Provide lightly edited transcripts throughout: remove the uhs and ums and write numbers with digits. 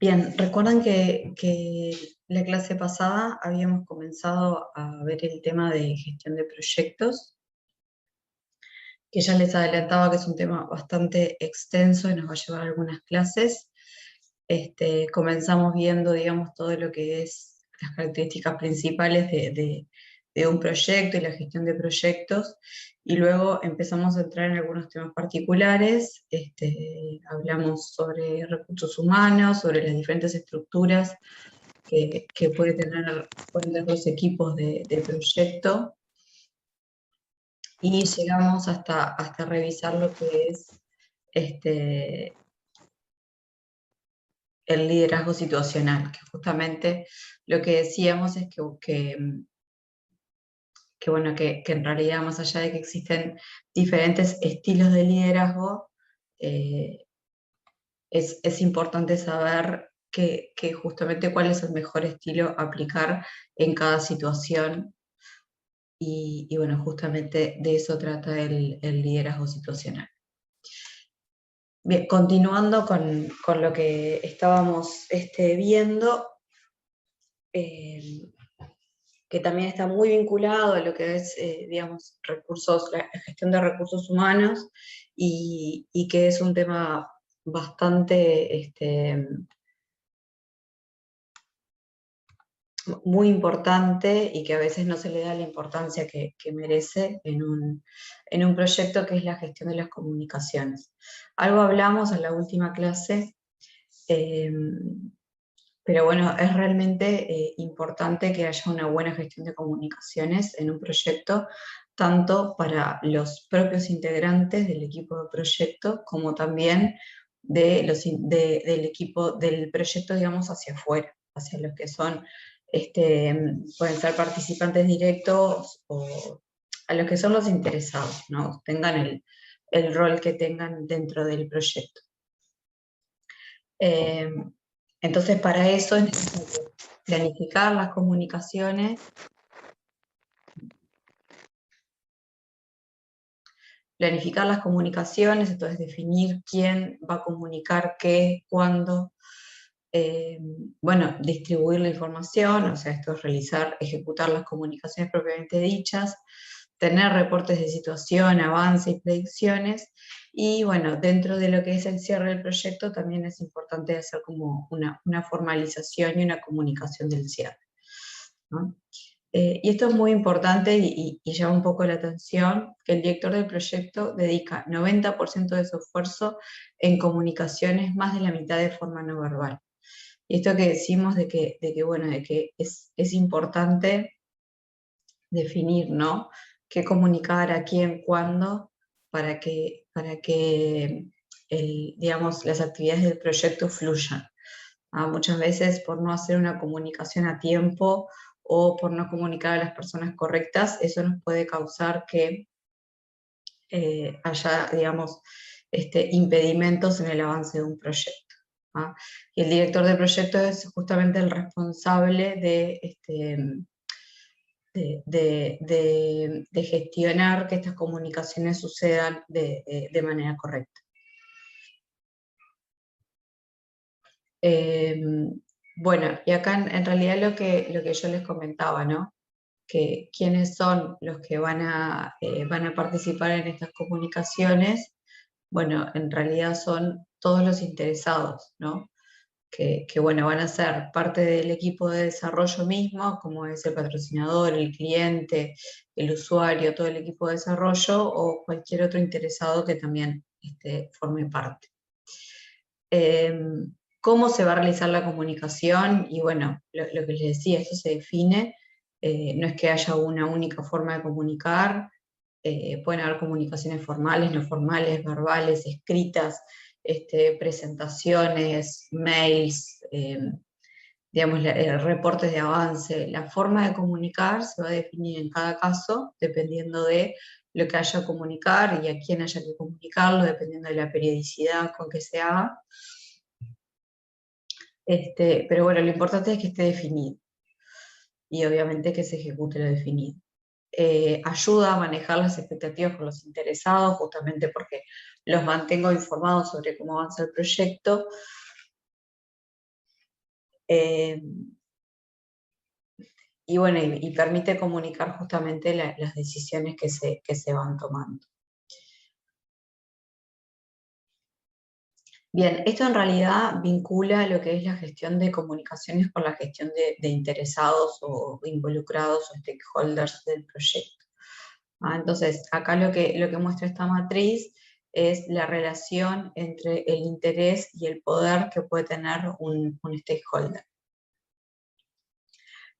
Bien, recuerdan que la clase pasada habíamos comenzado a ver el tema de gestión de proyectos, que ya les adelantaba que es un tema bastante extenso y nos va a llevar algunas clases. Comenzamos viendo, digamos, todo lo que es las características principales de un proyecto y la gestión de proyectos, y luego empezamos a entrar en algunos temas particulares. Hablamos sobre recursos humanos, sobre las diferentes estructuras que pueden tener los equipos de proyecto, y llegamos hasta revisar lo que es el liderazgo situacional, que justamente lo que decíamos es bueno, que en realidad, más allá de que existen diferentes estilos de liderazgo, eh, es importante saber que justamente cuál es el mejor estilo a aplicar en cada situación. Y bueno, justamente de eso trata el liderazgo situacional. Bien, continuando con lo que estábamos viendo, eh, que también está muy vinculado a lo que es, digamos, la gestión de recursos humanos, y que es un tema bastante muy importante, y que a veces no se le da la importancia que merece en un proyecto, que es la gestión de las comunicaciones. Algo hablamos en la última clase, eh, pero bueno, es realmente importante que haya una buena gestión de comunicaciones en un proyecto, tanto para los propios integrantes del equipo de proyecto, como también del equipo del proyecto, digamos, hacia afuera, hacia los que son, pueden ser participantes directos, o a los que son los interesados, ¿no? Tengan el rol que tengan dentro del proyecto. Entonces, para eso es necesario planificar las comunicaciones, entonces definir quién va a comunicar qué, cuándo. Bueno, distribuir la información, o sea, esto es ejecutar las comunicaciones propiamente dichas, tener reportes de situación, avance y predicciones. Y bueno, dentro de lo que es el cierre del proyecto, también es importante hacer como una formalización y una comunicación del cierre, ¿no? Y esto es muy importante, y llama un poco la atención, que el director del proyecto dedica 90% de su esfuerzo en comunicaciones, más de la mitad de forma no verbal. Y esto que decimos bueno, de que es importante definir, ¿no? Qué comunicar, a quién, cuándo, para que digamos, las actividades del proyecto fluyan. Muchas veces, por no hacer una comunicación a tiempo, o por no comunicar a las personas correctas, eso nos puede causar que haya, digamos, impedimentos en el avance de un proyecto. Y el director de proyecto es justamente el responsable de gestionar que estas comunicaciones sucedan de manera correcta. Bueno, y acá en realidad lo que yo les comentaba, ¿no? Que quiénes son los que van a participar en estas comunicaciones. Bueno, en realidad son todos los interesados, ¿no? Que bueno, van a ser parte del equipo de desarrollo mismo, como es el patrocinador, el cliente, el usuario, todo el equipo de desarrollo, o cualquier otro interesado que también forme parte. ¿Cómo se va a realizar la comunicación? Y bueno, lo que les decía, esto se define, no es que haya una única forma de comunicar. Pueden haber comunicaciones formales, no formales, verbales, escritas, presentaciones, mails, digamos, reportes de avance. La forma de comunicar se va a definir en cada caso, dependiendo de lo que haya que comunicar y a quién haya que comunicarlo, dependiendo de la periodicidad con que se haga. Pero bueno, lo importante es que esté definido, y obviamente que se ejecute lo definido. Ayuda a manejar las expectativas con los interesados, justamente porque los mantengo informados sobre cómo avanza el proyecto. Y bueno, y permite comunicar justamente las decisiones que se van tomando. Bien, esto en realidad vincula lo que es la gestión de comunicaciones con la gestión de interesados o involucrados o stakeholders del proyecto. Entonces, acá lo que muestra esta matriz es la relación entre el interés y el poder que puede tener un stakeholder.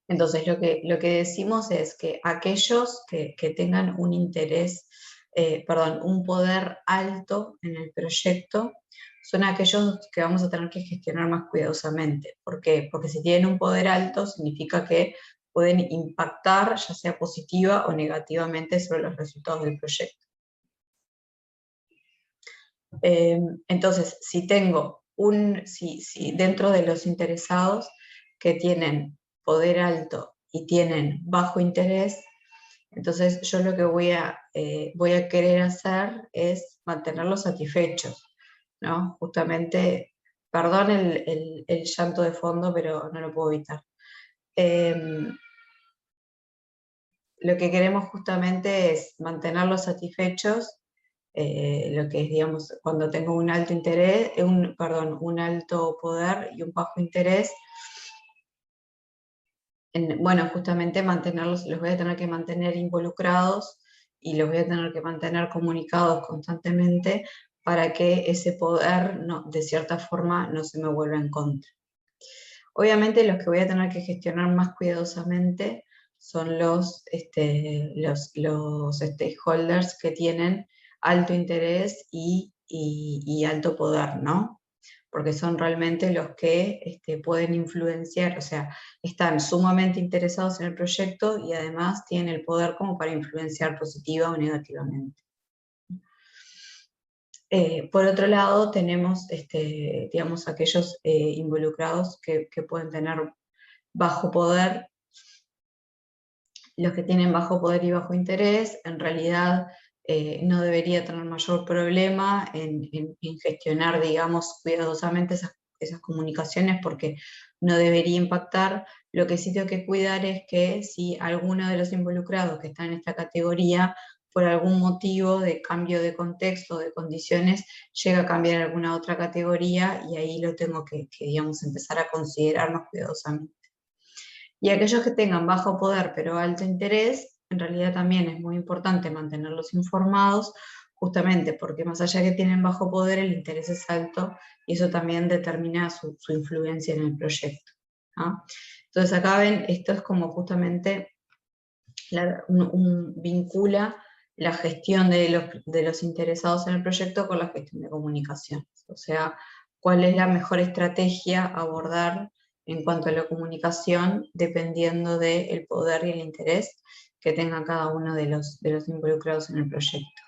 Entonces, lo que decimos es que aquellos que tengan un interés, un poder alto en el proyecto, son aquellos que vamos a tener que gestionar más cuidadosamente. ¿Por qué? Porque si tienen un poder alto, significa que pueden impactar, ya sea positiva o negativamente, sobre los resultados del proyecto. Entonces, si dentro de los interesados que tienen poder alto y tienen bajo interés, entonces yo lo que voy a querer hacer es mantenerlos satisfechos, ¿no? Justamente, perdón el llanto de fondo, pero no lo puedo evitar. Lo que queremos justamente es mantenerlos satisfechos, lo que es, digamos, cuando tengo un alto interés, un alto poder y un bajo interés, bueno, justamente mantenerlos, los voy a tener que mantener involucrados y los voy a tener que mantener comunicados constantemente para que ese poder, de cierta forma, no se me vuelva en contra. Obviamente los que voy a tener que gestionar más cuidadosamente son los stakeholders que tienen alto interés y alto poder, ¿no? Porque son realmente los que pueden influenciar, o sea, están sumamente interesados en el proyecto y además tienen el poder como para influenciar positiva o negativamente. Por otro lado, tenemos, digamos, aquellos involucrados que pueden tener bajo poder. Los que tienen bajo poder y bajo interés, en realidad no debería tener mayor problema en gestionar, digamos, cuidadosamente esas comunicaciones, porque no debería impactar. Lo que sí tengo que cuidar es que si alguno de los involucrados que están en esta categoría, por algún motivo de cambio de contexto, de condiciones, llega a cambiar alguna otra categoría, y ahí lo tengo que digamos, empezar a considerar más cuidadosamente. Y aquellos que tengan bajo poder pero alto interés, en realidad también es muy importante mantenerlos informados, justamente porque más allá que tienen bajo poder, el interés es alto y eso también determina su influencia en el proyecto. Entonces acá ven, esto es como justamente vincula la gestión de los interesados en el proyecto con la gestión de comunicaciones. O sea, cuál es la mejor estrategia a abordar en cuanto a la comunicación, dependiendo del poder y el interés que tenga cada uno de los involucrados en el proyecto.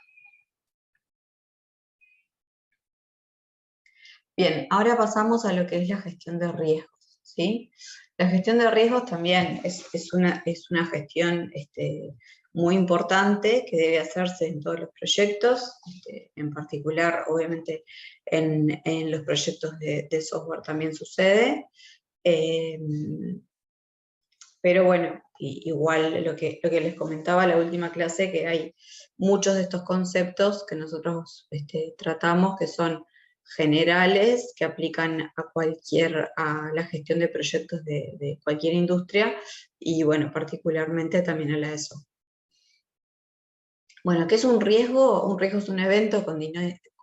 Bien, ahora pasamos a lo que es la gestión de riesgos, ¿sí? La gestión de riesgos también es una gestión muy importante que debe hacerse en todos los proyectos, en particular, obviamente, en los proyectos de software también sucede. Pero bueno, igual lo que les comentaba en la última clase, que hay muchos de estos conceptos que nosotros tratamos, que son generales, que aplican a la gestión de proyectos de cualquier industria, y bueno, particularmente también a la de software. Bueno, ¿qué es un riesgo? Un riesgo es un evento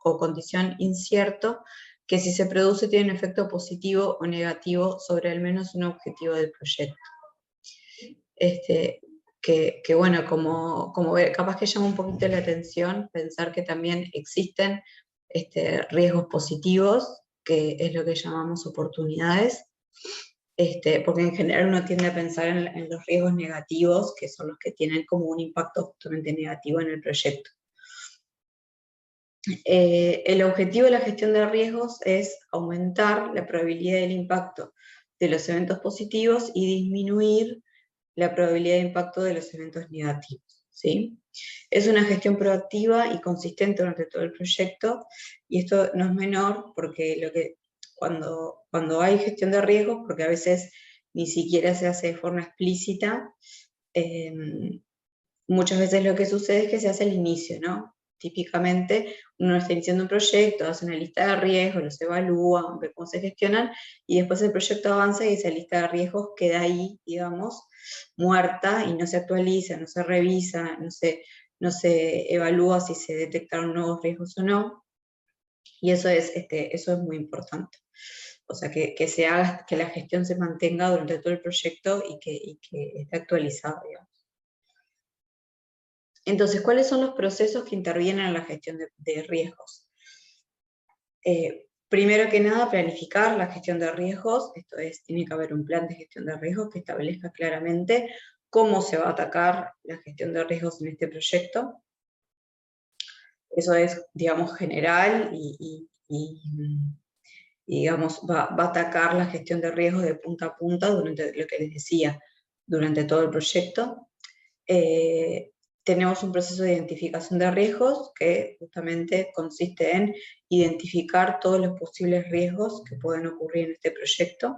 o condición incierto que, si se produce, tiene un efecto positivo o negativo sobre al menos un objetivo del proyecto. Que bueno, como capaz que llama un poquito la atención pensar que también existen riesgos positivos, que es lo que llamamos oportunidades, porque en general uno tiende a pensar en los riesgos negativos, que son los que tienen como un impacto justamente negativo en el proyecto. El objetivo de la gestión de riesgos es aumentar la probabilidad del impacto de los eventos positivos y disminuir la probabilidad de impacto de los eventos negativos, ¿sí? Es una gestión proactiva y consistente durante todo el proyecto, y esto no es menor porque cuando hay gestión de riesgos, porque a veces ni siquiera se hace de forma explícita, muchas veces lo que sucede es que se hace al inicio, ¿no? Típicamente uno está iniciando un proyecto, hace una lista de riesgos, los evalúa, ve cómo se gestionan, y después el proyecto avanza y esa lista de riesgos queda ahí, digamos, muerta y no se actualiza, no se revisa, no se evalúa si se detectaron nuevos riesgos o no, y eso es muy importante. O sea, que se haga, que la gestión se mantenga durante todo el proyecto y que esté actualizada, digamos. Entonces, ¿cuáles son los procesos que intervienen en la gestión de riesgos? Primero que nada, planificar la gestión de riesgos, esto es, tiene que haber un plan de gestión de riesgos que establezca claramente cómo se va a atacar la gestión de riesgos en este proyecto. Eso es, digamos, general y digamos, va a atacar la gestión de riesgos de punta a punta durante lo que les decía, durante todo el proyecto. Tenemos un proceso de identificación de riesgos que justamente consiste en identificar todos los posibles riesgos que pueden ocurrir en este proyecto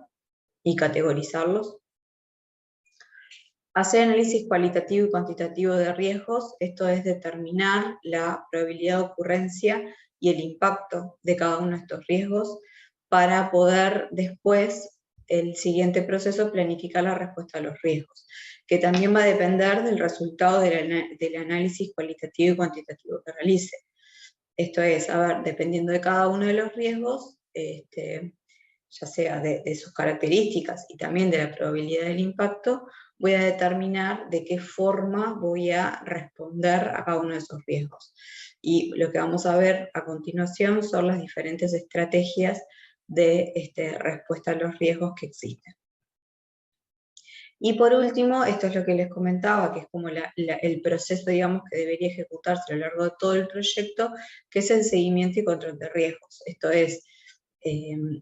y categorizarlos. Hacer análisis cualitativo y cuantitativo de riesgos, esto es determinar la probabilidad de ocurrencia y el impacto de cada uno de estos riesgos para poder después, el siguiente proceso, planificar la respuesta a los riesgos, que también va a depender del resultado del análisis cualitativo y cuantitativo que realice. Esto es, a ver, dependiendo de cada uno de los riesgos, ya sea de sus características y también de la probabilidad del impacto, voy a determinar de qué forma voy a responder a cada uno de esos riesgos. Y lo que vamos a ver a continuación son las diferentes estrategias de respuesta a los riesgos que existen. Y por último, esto es lo que les comentaba, que es como el proceso, digamos, que debería ejecutarse a lo largo de todo el proyecto, que es el seguimiento y control de riesgos. Esto es,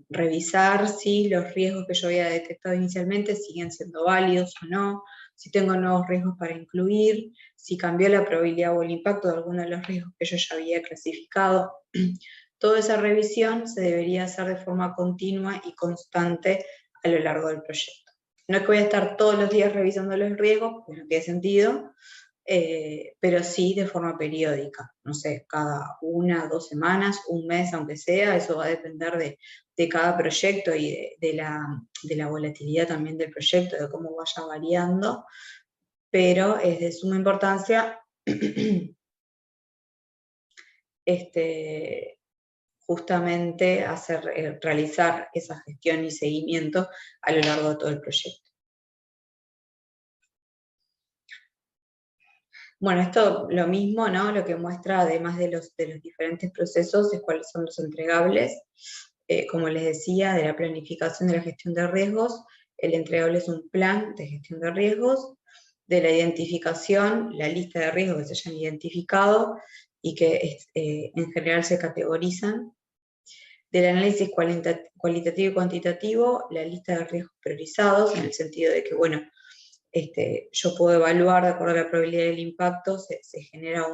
revisar si los riesgos que yo había detectado inicialmente siguen siendo válidos o no, si tengo nuevos riesgos para incluir, si cambió la probabilidad o el impacto de alguno de los riesgos que yo ya había clasificado. Toda esa revisión se debería hacer de forma continua y constante a lo largo del proyecto. No es que voy a estar todos los días revisando los riesgos, porque no tiene sentido, pero sí de forma periódica, no sé, cada 1, 2 semanas, un mes, aunque sea, eso va a depender de cada proyecto y de la volatilidad también del proyecto, de cómo vaya variando, pero es de suma importancia justamente realizar esa gestión y seguimiento a lo largo de todo el proyecto. Bueno, esto lo mismo, ¿no? Lo que muestra, además de los diferentes procesos, es cuáles son los entregables. Como les decía, de la planificación de la gestión de riesgos, el entregable es un plan de gestión de riesgos. De la identificación, la lista de riesgos que se hayan identificado y que en general se categorizan. Del análisis cualitativo y cuantitativo, la lista de riesgos priorizados, en el sentido de que, bueno, yo puedo evaluar de acuerdo a la probabilidad del impacto, se genera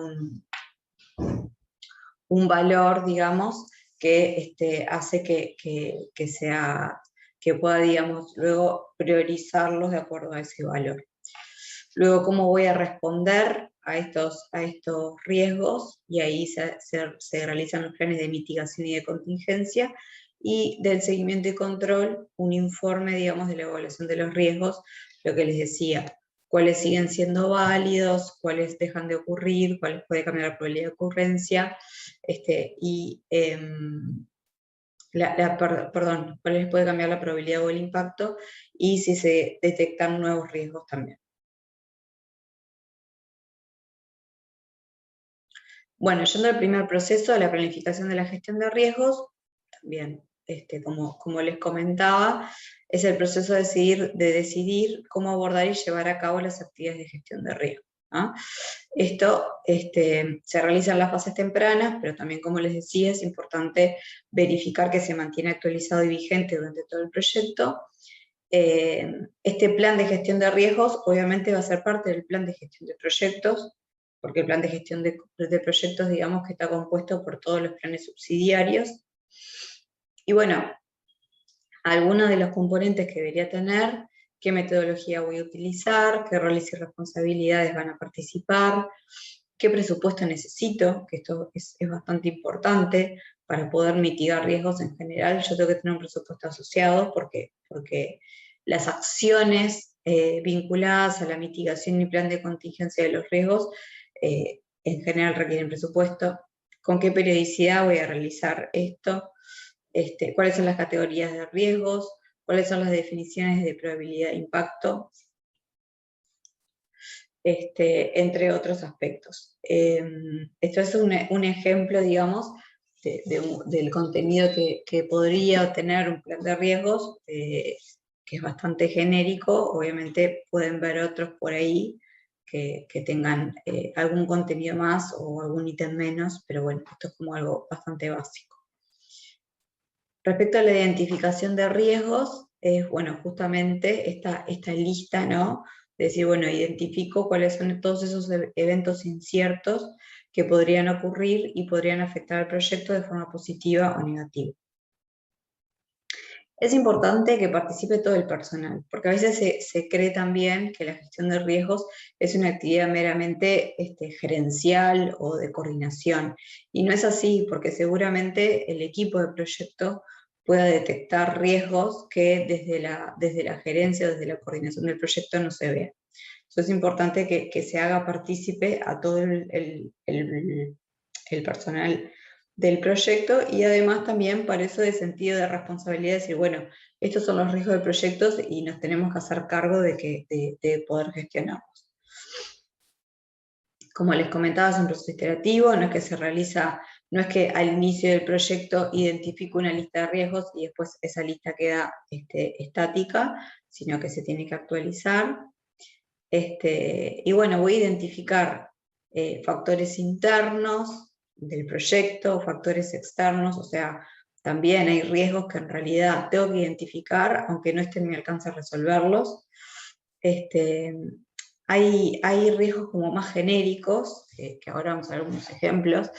un valor, digamos, que hace que pueda, digamos, luego priorizarlos de acuerdo a ese valor. Luego, ¿cómo voy a responder a estos riesgos? Y ahí se realizan los planes de mitigación y de contingencia, y del seguimiento y control, un informe, digamos, de la evaluación de los riesgos, lo que les decía, cuáles siguen siendo válidos, cuáles dejan de ocurrir, cuáles puede cambiar la probabilidad de ocurrencia, cuáles puede cambiar la probabilidad o el impacto, y si se detectan nuevos riesgos también. Bueno, yendo al primer proceso, la planificación de la gestión de riesgos, también, como les comentaba, es el proceso de decidir cómo abordar y llevar a cabo las actividades de gestión de riesgo, ¿no? Esto se realiza en las fases tempranas, pero también, como les decía, es importante verificar que se mantiene actualizado y vigente durante todo el proyecto. Este plan de gestión de riesgos obviamente va a ser parte del plan de gestión de proyectos, porque el plan de gestión de proyectos, digamos, que está compuesto por todos los planes subsidiarios. Y bueno, algunos de los componentes que debería tener, qué metodología voy a utilizar, qué roles y responsabilidades van a participar, qué presupuesto necesito, que esto es bastante importante para poder mitigar riesgos en general. Yo tengo que tener un presupuesto asociado porque las acciones vinculadas a la mitigación y plan de contingencia de los riesgos en general requieren presupuesto. ¿Con qué periodicidad voy a realizar esto? ¿Cuáles son las categorías de riesgos? ¿Cuáles son las definiciones de probabilidad de impacto? Entre otros aspectos. Esto es un ejemplo, digamos, del contenido que podría tener un plan de riesgos, que es bastante genérico. Obviamente pueden ver otros por ahí que tengan algún contenido más o algún ítem menos, pero bueno, esto es como algo bastante básico. Respecto a la identificación de riesgos, es bueno, justamente esta lista, ¿no? De decir, bueno, identifico cuáles son todos esos eventos inciertos que podrían ocurrir y podrían afectar al proyecto de forma positiva o negativa. Es importante que participe todo el personal, porque a veces se cree también que la gestión de riesgos es una actividad meramente gerencial o de coordinación, y no es así, porque seguramente el equipo de proyecto pueda detectar riesgos que desde la gerencia o desde la coordinación del proyecto no se vean. Entonces es importante que se haga partícipe a todo el personal del proyecto, y además también para eso de sentido de responsabilidad, decir, bueno, estos son los riesgos del proyecto y nos tenemos que hacer cargo de poder gestionarlos. Como les comentaba, es un proceso iterativo, no es que al inicio del proyecto identifico una lista de riesgos y después esa lista queda estática, sino que se tiene que actualizar. Y bueno, voy a identificar factores internos del proyecto, factores externos, o sea, también hay riesgos que en realidad tengo que identificar, aunque no esté en mi alcance resolverlos. Hay riesgos como más genéricos, que ahora vamos a ver algunos ejemplos,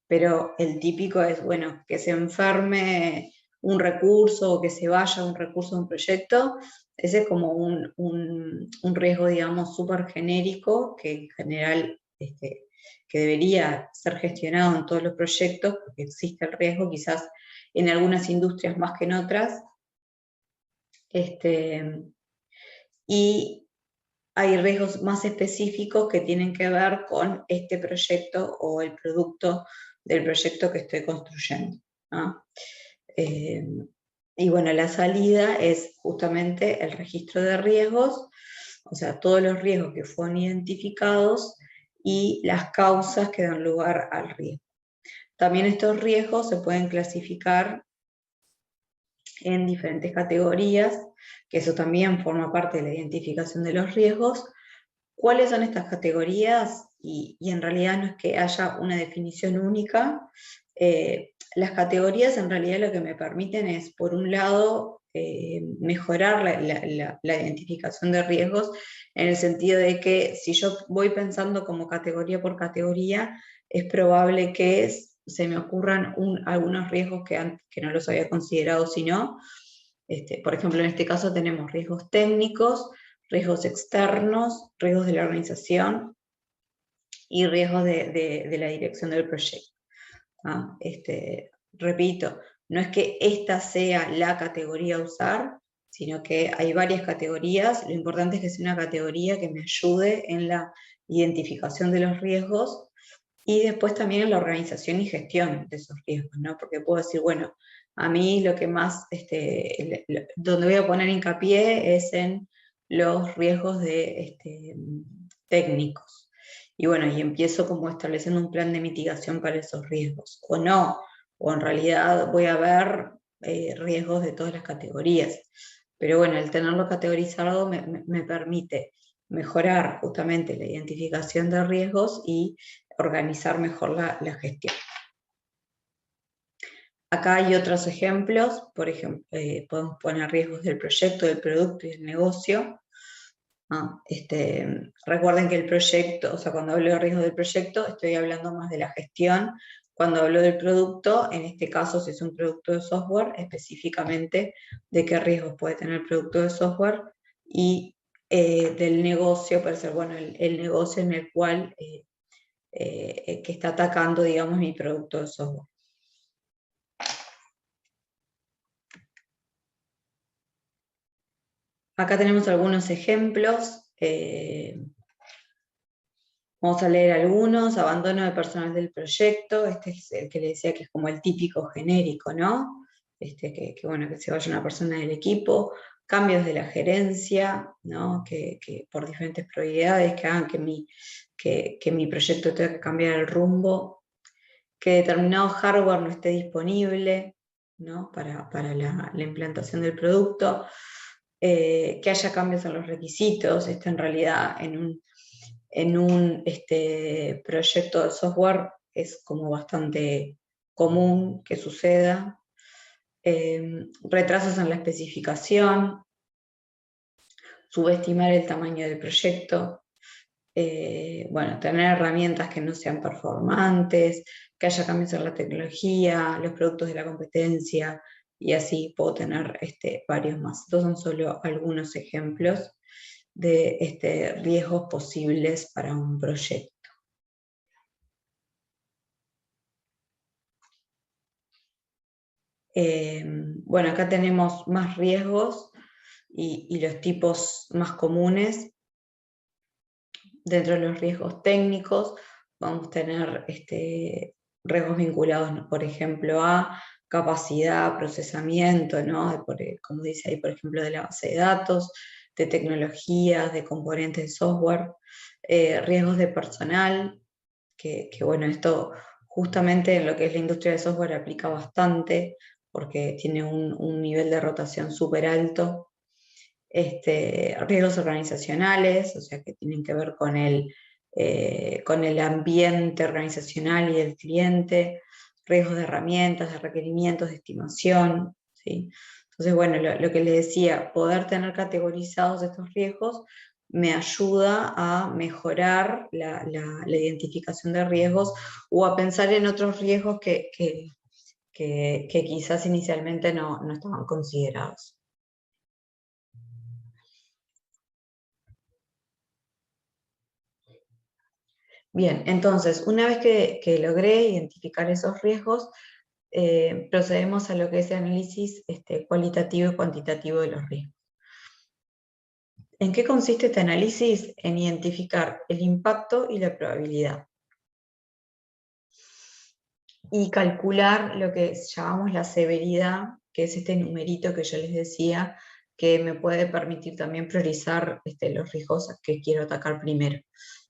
pero el típico es, bueno, que se enferme un recurso o que se vaya un recurso de un proyecto. Ese es como un riesgo, digamos, súper genérico, que en general que debería ser gestionado en todos los proyectos, porque existe el riesgo, quizás en algunas industrias más que en otras. Y hay riesgos más específicos que tienen que ver con este proyecto o el producto del proyecto que estoy construyendo, ¿no? Y bueno, la salida es justamente el registro de riesgos, o sea, todos los riesgos que fueron identificados y las causas que dan lugar al riesgo. También estos riesgos se pueden clasificar en diferentes categorías, que eso también forma parte de la identificación de los riesgos. ¿Cuáles son estas categorías? Y en realidad no es que haya una definición única. Las categorías en realidad lo que me permiten es, por un lado, mejorar la identificación de riesgos, en el sentido de que si yo voy pensando como categoría por categoría, es probable que se me ocurran algunos riesgos que no los había considerado, sino, por ejemplo, en este caso tenemos riesgos técnicos, riesgos externos, riesgos de la organización y riesgos de la dirección del proyecto. Repito, no es que esta sea la categoría a usar, sino que hay varias categorías. Lo importante es que sea una categoría que me ayude en la identificación de los riesgos y después también en la organización y gestión de esos riesgos, ¿no? Porque puedo decir, bueno, a mí lo que más, donde voy a poner hincapié es en los riesgos técnicos. Y bueno, y empiezo como estableciendo un plan de mitigación para esos riesgos. O no, o en realidad voy a ver riesgos de todas las categorías. Pero bueno, el tenerlo categorizado me permite mejorar justamente la identificación de riesgos y organizar mejor la gestión. Acá hay otros ejemplos, por ejemplo, podemos poner riesgos del proyecto, del producto y del negocio. Recuerden que el proyecto, o sea, cuando hablo de riesgos del proyecto, estoy hablando más de la gestión. cuando hablo del producto, en este caso, si es un producto de software, específicamente de qué riesgos puede tener el producto de software y del negocio, puede ser, bueno, el negocio en el cual que está atacando, digamos, mi producto de software. Acá tenemos algunos ejemplos. Vamos a leer algunos. Abandono de personal del proyecto. Este es el que le decía que es como el típico genérico, ¿no? Bueno, que se vaya una persona del equipo. Cambios de la gerencia, ¿no? Que por diferentes prioridades que hagan que mi proyecto tenga que cambiar el rumbo. Que determinado hardware no esté disponible, ¿no? Para la implantación del producto. Que haya cambios en los requisitos. Esto en realidad en un proyecto de software es como bastante común que suceda. Retrasos en la especificación, subestimar el tamaño del proyecto, bueno, tener herramientas que no sean performantes, que haya cambios en la tecnología, los productos de la competencia, y así puedo tener varios más. Estos son solo algunos ejemplos de riesgos posibles para un proyecto. Bueno, acá tenemos más riesgos y los tipos más comunes. Dentro de los riesgos técnicos vamos a tener riesgos vinculados, por ejemplo, a capacidad, procesamiento, ¿no? Como dice ahí, por ejemplo, de la base de datos, de tecnologías, de componentes de software, riesgos de personal, que bueno, esto justamente en lo que es la industria de software aplica bastante, porque tiene un nivel de rotación súper alto. Riesgos organizacionales, o sea, que tienen que ver con el ambiente organizacional y del cliente, riesgos de herramientas, de requerimientos, de estimación, ¿sí? Entonces, bueno, lo que les decía, poder tener categorizados estos riesgos me ayuda a mejorar la identificación de riesgos o a pensar en otros riesgos que quizás inicialmente no estaban considerados. Bien, entonces, una vez que logré identificar esos riesgos, procedemos a lo que es el análisis cualitativo y cuantitativo de los riesgos. ¿En qué consiste este análisis? En identificar el impacto y la probabilidad. Y calcular lo que llamamos la severidad, que es este numerito que yo les decía, que me puede permitir también priorizar los riesgos que quiero atacar primero,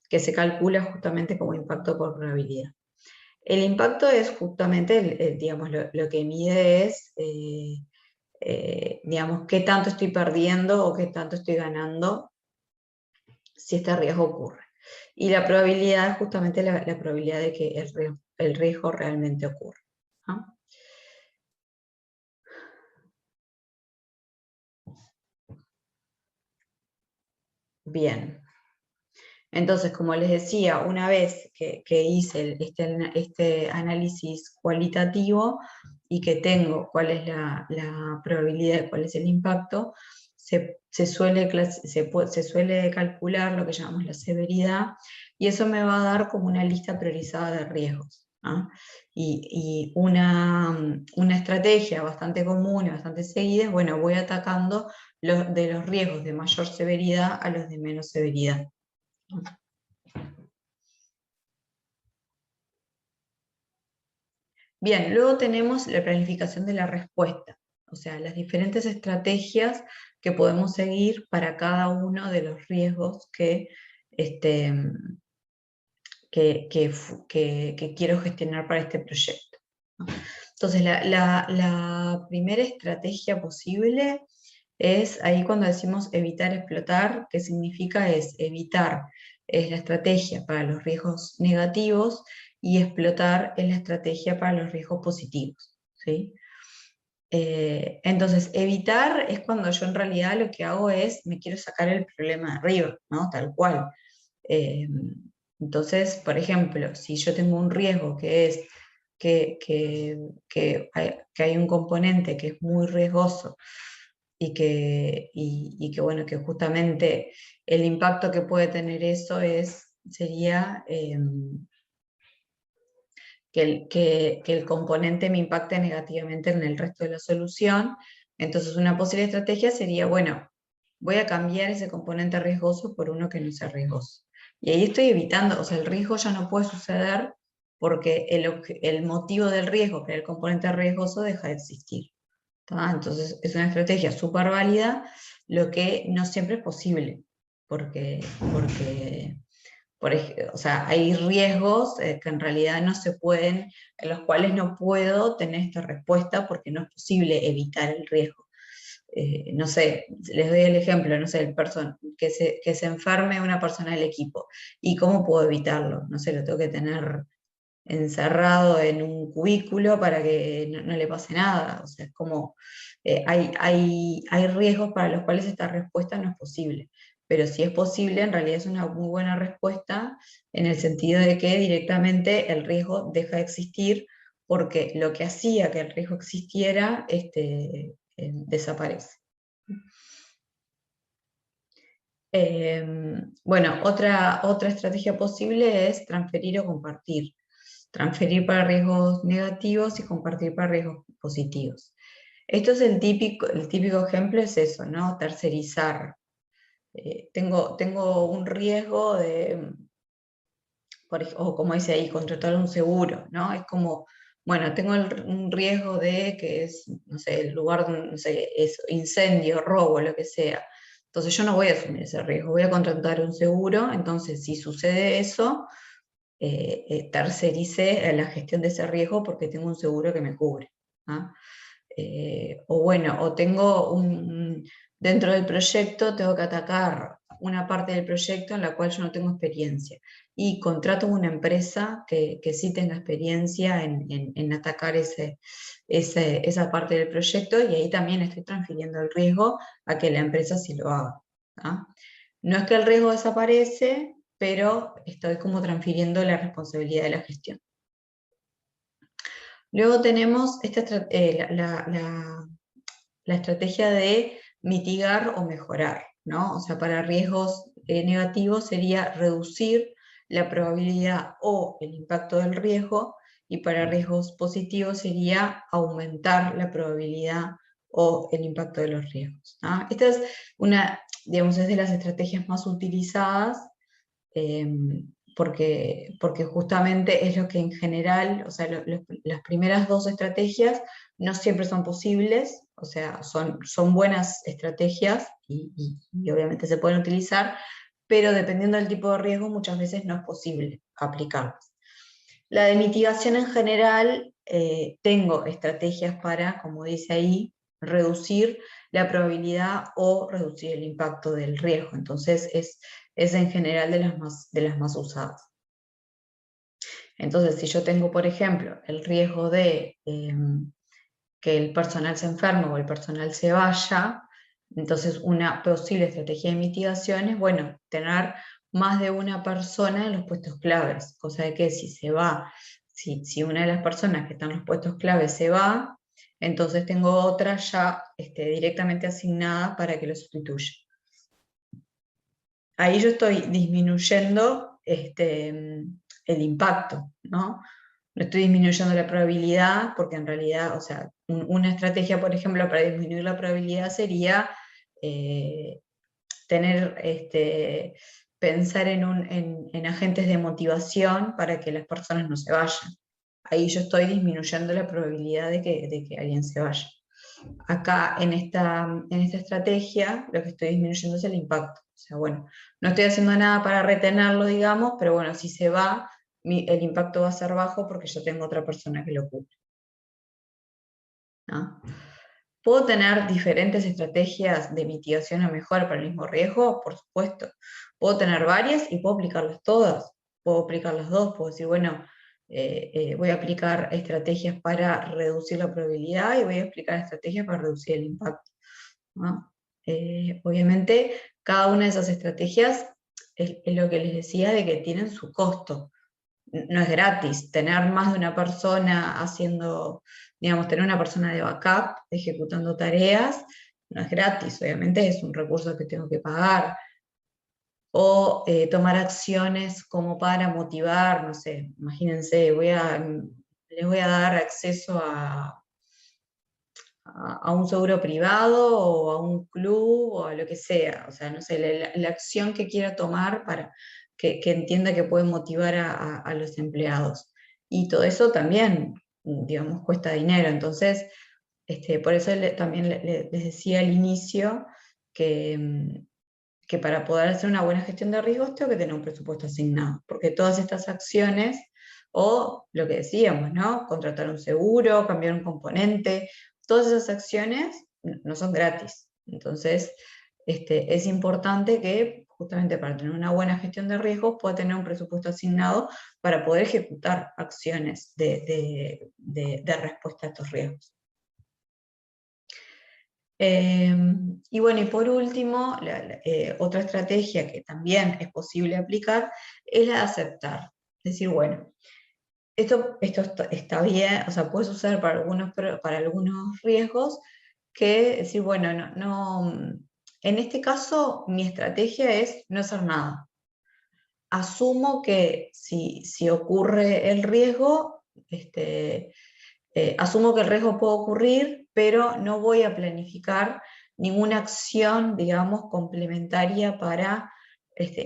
que se calcula justamente como impacto por probabilidad. El impacto es justamente, digamos, lo que mide es, digamos, qué tanto estoy perdiendo o qué tanto estoy ganando si este riesgo ocurre. Y la probabilidad es justamente la probabilidad de que el riesgo realmente ocurra, ¿no? Bien. Entonces, como les decía, una vez que hice este análisis cualitativo y que tengo cuál es la probabilidad, cuál es el impacto, se suele calcular lo que llamamos la severidad, y eso me va a dar como una lista priorizada de riesgos, ¿no? Y una estrategia bastante común y bastante seguida es, bueno, voy atacando de los riesgos de mayor severidad a los de menos severidad. Bien, luego tenemos la planificación de la respuesta, o sea, las diferentes estrategias que podemos seguir para cada uno de los riesgos que quiero gestionar para este proyecto. Entonces, la primera estrategia posible es ahí cuando decimos evitar explotar, ¿qué significa? Es evitar, es la estrategia para los riesgos negativos, y explotar es la estrategia para los riesgos positivos, ¿sí? Entonces, evitar es cuando yo en realidad lo que hago es, me quiero sacar el problema de arriba, ¿no? Tal cual. Entonces, por ejemplo, si yo tengo un riesgo que es que hay un componente que es muy riesgoso y que bueno, que justamente el impacto que puede tener eso sería que el componente me impacte negativamente en el resto de la solución. Entonces una posible estrategia sería, bueno, voy a cambiar ese componente riesgoso por uno que no sea riesgoso. Y ahí estoy evitando, o sea, el riesgo ya no puede suceder porque el motivo del riesgo, que era el componente riesgoso, deja de existir. Entonces es una estrategia súper válida, lo que no siempre es posible, porque o sea, hay riesgos que en realidad no se pueden, en los cuales no puedo tener esta respuesta porque no es posible evitar el riesgo. No sé, les doy el ejemplo, no sé, que se enferme una persona del equipo. ¿Y cómo puedo evitarlo? No sé, lo tengo que tener encerrado en un cubículo para que no le pase nada. O sea, es como, hay riesgos para los cuales esta respuesta no es posible. Pero si es posible, en realidad es una muy buena respuesta en el sentido de que directamente el riesgo deja de existir porque lo que hacía que el riesgo existiera desaparece. Bueno, otra estrategia posible es transferir o compartir. Transferir para riesgos negativos y compartir para riesgos positivos. Esto es el típico ejemplo es eso, ¿no? Tercerizar. Tengo un riesgo o como dice ahí, contratar un seguro, ¿no? Es como, bueno, tengo un riesgo de que es, no sé, el lugar, no sé, es incendio, robo, lo que sea. Entonces yo no voy a asumir ese riesgo, voy a contratar un seguro, entonces si sucede eso, tercericé la gestión de ese riesgo porque tengo un seguro que me cubre. ¿Ah? O bueno, dentro del proyecto tengo que atacar una parte del proyecto en la cual yo no tengo experiencia y contrato una empresa que sí tenga experiencia en atacar esa parte del proyecto y ahí también estoy transfiriendo el riesgo a que la empresa sí lo haga. ¿Ah? No es que el riesgo desaparece, pero estoy como transfiriendo la responsabilidad de la gestión. Luego tenemos la estrategia de mitigar o mejorar, ¿no? O sea, para riesgos negativos sería reducir la probabilidad o el impacto del riesgo, y para riesgos positivos sería aumentar la probabilidad o el impacto de los riesgos. ¿No? Esta es digamos, es de las estrategias más utilizadas porque justamente es lo que en general, o sea, las primeras dos estrategias no siempre son posibles, o sea, son buenas estrategias y obviamente se pueden utilizar, pero dependiendo del tipo de riesgo muchas veces no es posible aplicarlas. La de mitigación en general, tengo estrategias para, como dice ahí, reducir la probabilidad o reducir el impacto del riesgo. Entonces es en general de las más usadas. Entonces, si yo tengo, por ejemplo, el riesgo de que el personal se enferme o el personal se vaya, entonces una posible estrategia de mitigación es, bueno, tener más de una persona en los puestos claves, cosa de que si se va, si una de las personas que están en los puestos claves se va, entonces tengo otra ya directamente asignada para que lo sustituya. Ahí yo estoy disminuyendo el impacto, ¿no? No estoy disminuyendo la probabilidad, porque en realidad, o sea, una estrategia, por ejemplo, para disminuir la probabilidad sería eh, pensar en agentes de motivación para que las personas no se vayan. Ahí yo estoy disminuyendo la probabilidad de que alguien se vaya. Acá en esta estrategia lo que estoy disminuyendo es el impacto. O sea, bueno, no estoy haciendo nada para retenerlo, digamos, pero bueno, si se va, el impacto va a ser bajo porque yo tengo otra persona que lo cubre. ¿No? ¿Puedo tener diferentes estrategias de mitigación o mejora para el mismo riesgo? Por supuesto. Puedo tener varias y puedo aplicarlas todas. Puedo aplicar las dos. Puedo decir, bueno, voy a aplicar estrategias para reducir la probabilidad y voy a aplicar estrategias para reducir el impacto. ¿No? Obviamente, cada una de esas estrategias es lo que les decía de que tienen su costo. no es gratis. Tener más de una persona haciendo, digamos, tener una persona de backup ejecutando tareas, no es gratis, obviamente es un recurso que tengo que pagar. O tomar acciones como para motivar, no sé, imagínense, les voy a dar acceso a un seguro privado o a un club o a lo que sea, o sea, no sé, la acción que quiera tomar para que entienda que puede motivar a los empleados. Y todo eso también, digamos, cuesta dinero. Entonces, por eso también les decía al inicio que, que para poder hacer una buena gestión de riesgos tengo que tener un presupuesto asignado, porque todas estas acciones, o lo que decíamos, ¿no? Contratar un seguro, cambiar un componente, todas esas acciones no son gratis. Entonces, es importante que justamente para tener una buena gestión de riesgos pueda tener un presupuesto asignado para poder ejecutar acciones de respuesta a estos riesgos. Y bueno, y por último, otra estrategia que también es posible aplicar es la de aceptar. Es decir, bueno, esto está bien, o sea, puede suceder para algunos riesgos, que decir, bueno, en este caso mi estrategia es no hacer nada. Asumo que si ocurre el riesgo, asumo que el riesgo puede ocurrir, pero no voy a planificar ninguna acción, digamos, complementaria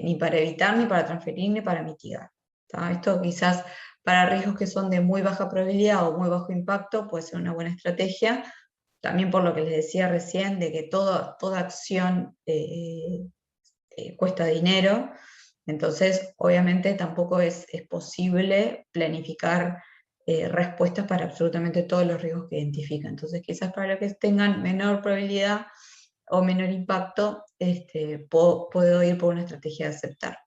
ni para evitar, ni para transferir, ni para mitigar. ¿Tá? Esto quizás para riesgos que son de muy baja probabilidad o muy bajo impacto puede ser una buena estrategia, también por lo que les decía recién, de que toda acción cuesta dinero. Entonces, obviamente tampoco es posible planificar respuestas para absolutamente todos los riesgos que identifican. Entonces, quizás para los que tengan menor probabilidad o menor impacto, puedo ir por una estrategia de aceptar.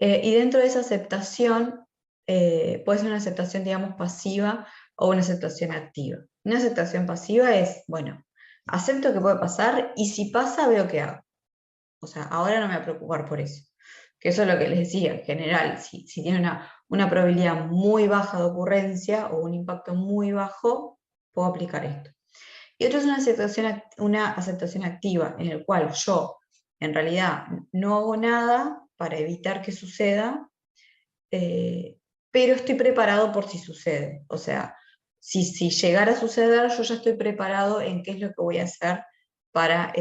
Y dentro de esa aceptación, puede ser una aceptación, digamos, pasiva o una aceptación activa. Una aceptación pasiva es, bueno, acepto que puede pasar y si pasa, veo qué hago. O sea, ahora no me voy a preocupar por eso. Que eso es lo que les decía, en general, si tiene una probabilidad muy baja de ocurrencia o un impacto muy bajo, puedo aplicar esto. Y otra es una aceptación activa, en el cual yo, en realidad, no hago nada para evitar que suceda, pero estoy preparado por si sucede. O sea, si llegara a suceder, yo ya estoy preparado en qué es lo que voy a hacer para,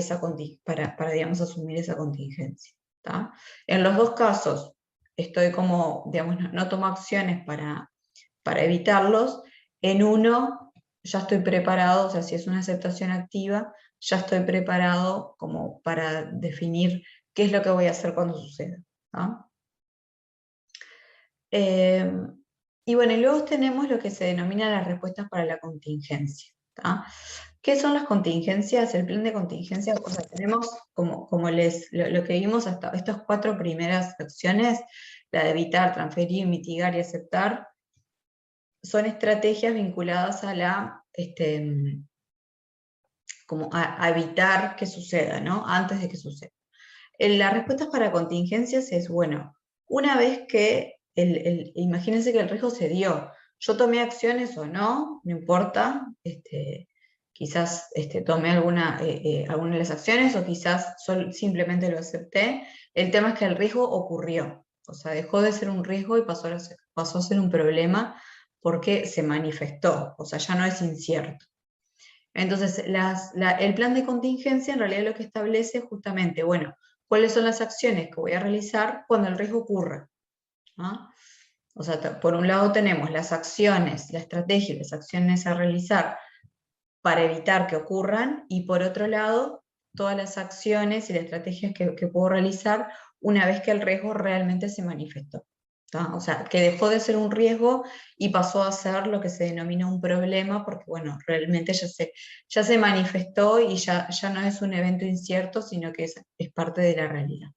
digamos, asumir esa contingencia. ¿Tá? En los dos casos, estoy como, digamos, no tomo acciones para evitarlos. En uno, ya estoy preparado, o sea, si es una aceptación activa, ya estoy preparado como para definir qué es lo que voy a hacer cuando suceda. ¿Tá? Y bueno, y luego tenemos lo que se denomina las respuestas para la contingencia. ¿Tá? ¿Qué son las contingencias? El plan de contingencia, o sea, tenemos como lo que vimos hasta estas 4 primeras acciones, la de evitar, transferir, mitigar y aceptar, son estrategias vinculadas como a evitar que suceda, ¿no? Antes de que suceda. Las respuestas para contingencias es, bueno, una vez que, imagínense que el riesgo se dio, yo tomé acciones o no, no importa, quizás tomé alguna de las acciones o quizás simplemente lo acepté, el tema es que el riesgo ocurrió, o sea, dejó de ser un riesgo y pasó a ser un problema porque se manifestó, o sea, ya no es incierto. Entonces, el plan de contingencia en realidad lo que establece justamente, bueno, cuáles son las acciones que voy a realizar cuando el riesgo ocurra. ¿No? O sea, por un lado tenemos las acciones, la estrategia y las acciones a realizar para evitar que ocurran, y por otro lado, todas las acciones y las estrategias que puedo realizar una vez que el riesgo realmente se manifestó. ¿Tá? O sea, que dejó de ser un riesgo y pasó a ser lo que se denomina un problema, porque bueno, realmente ya se manifestó y ya no es un evento incierto, sino que es parte de la realidad.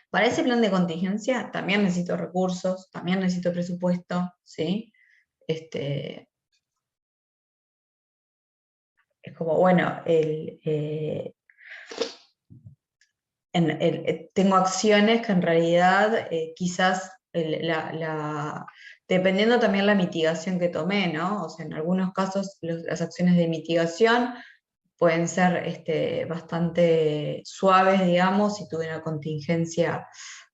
Para ese plan de contingencia también necesito recursos, también necesito presupuesto, ¿sí? Es como, bueno, tengo acciones que en realidad quizás dependiendo también la mitigación que tomé, ¿no? O sea, en algunos casos las acciones de mitigación pueden ser bastante suaves, digamos, si tuve una contingencia.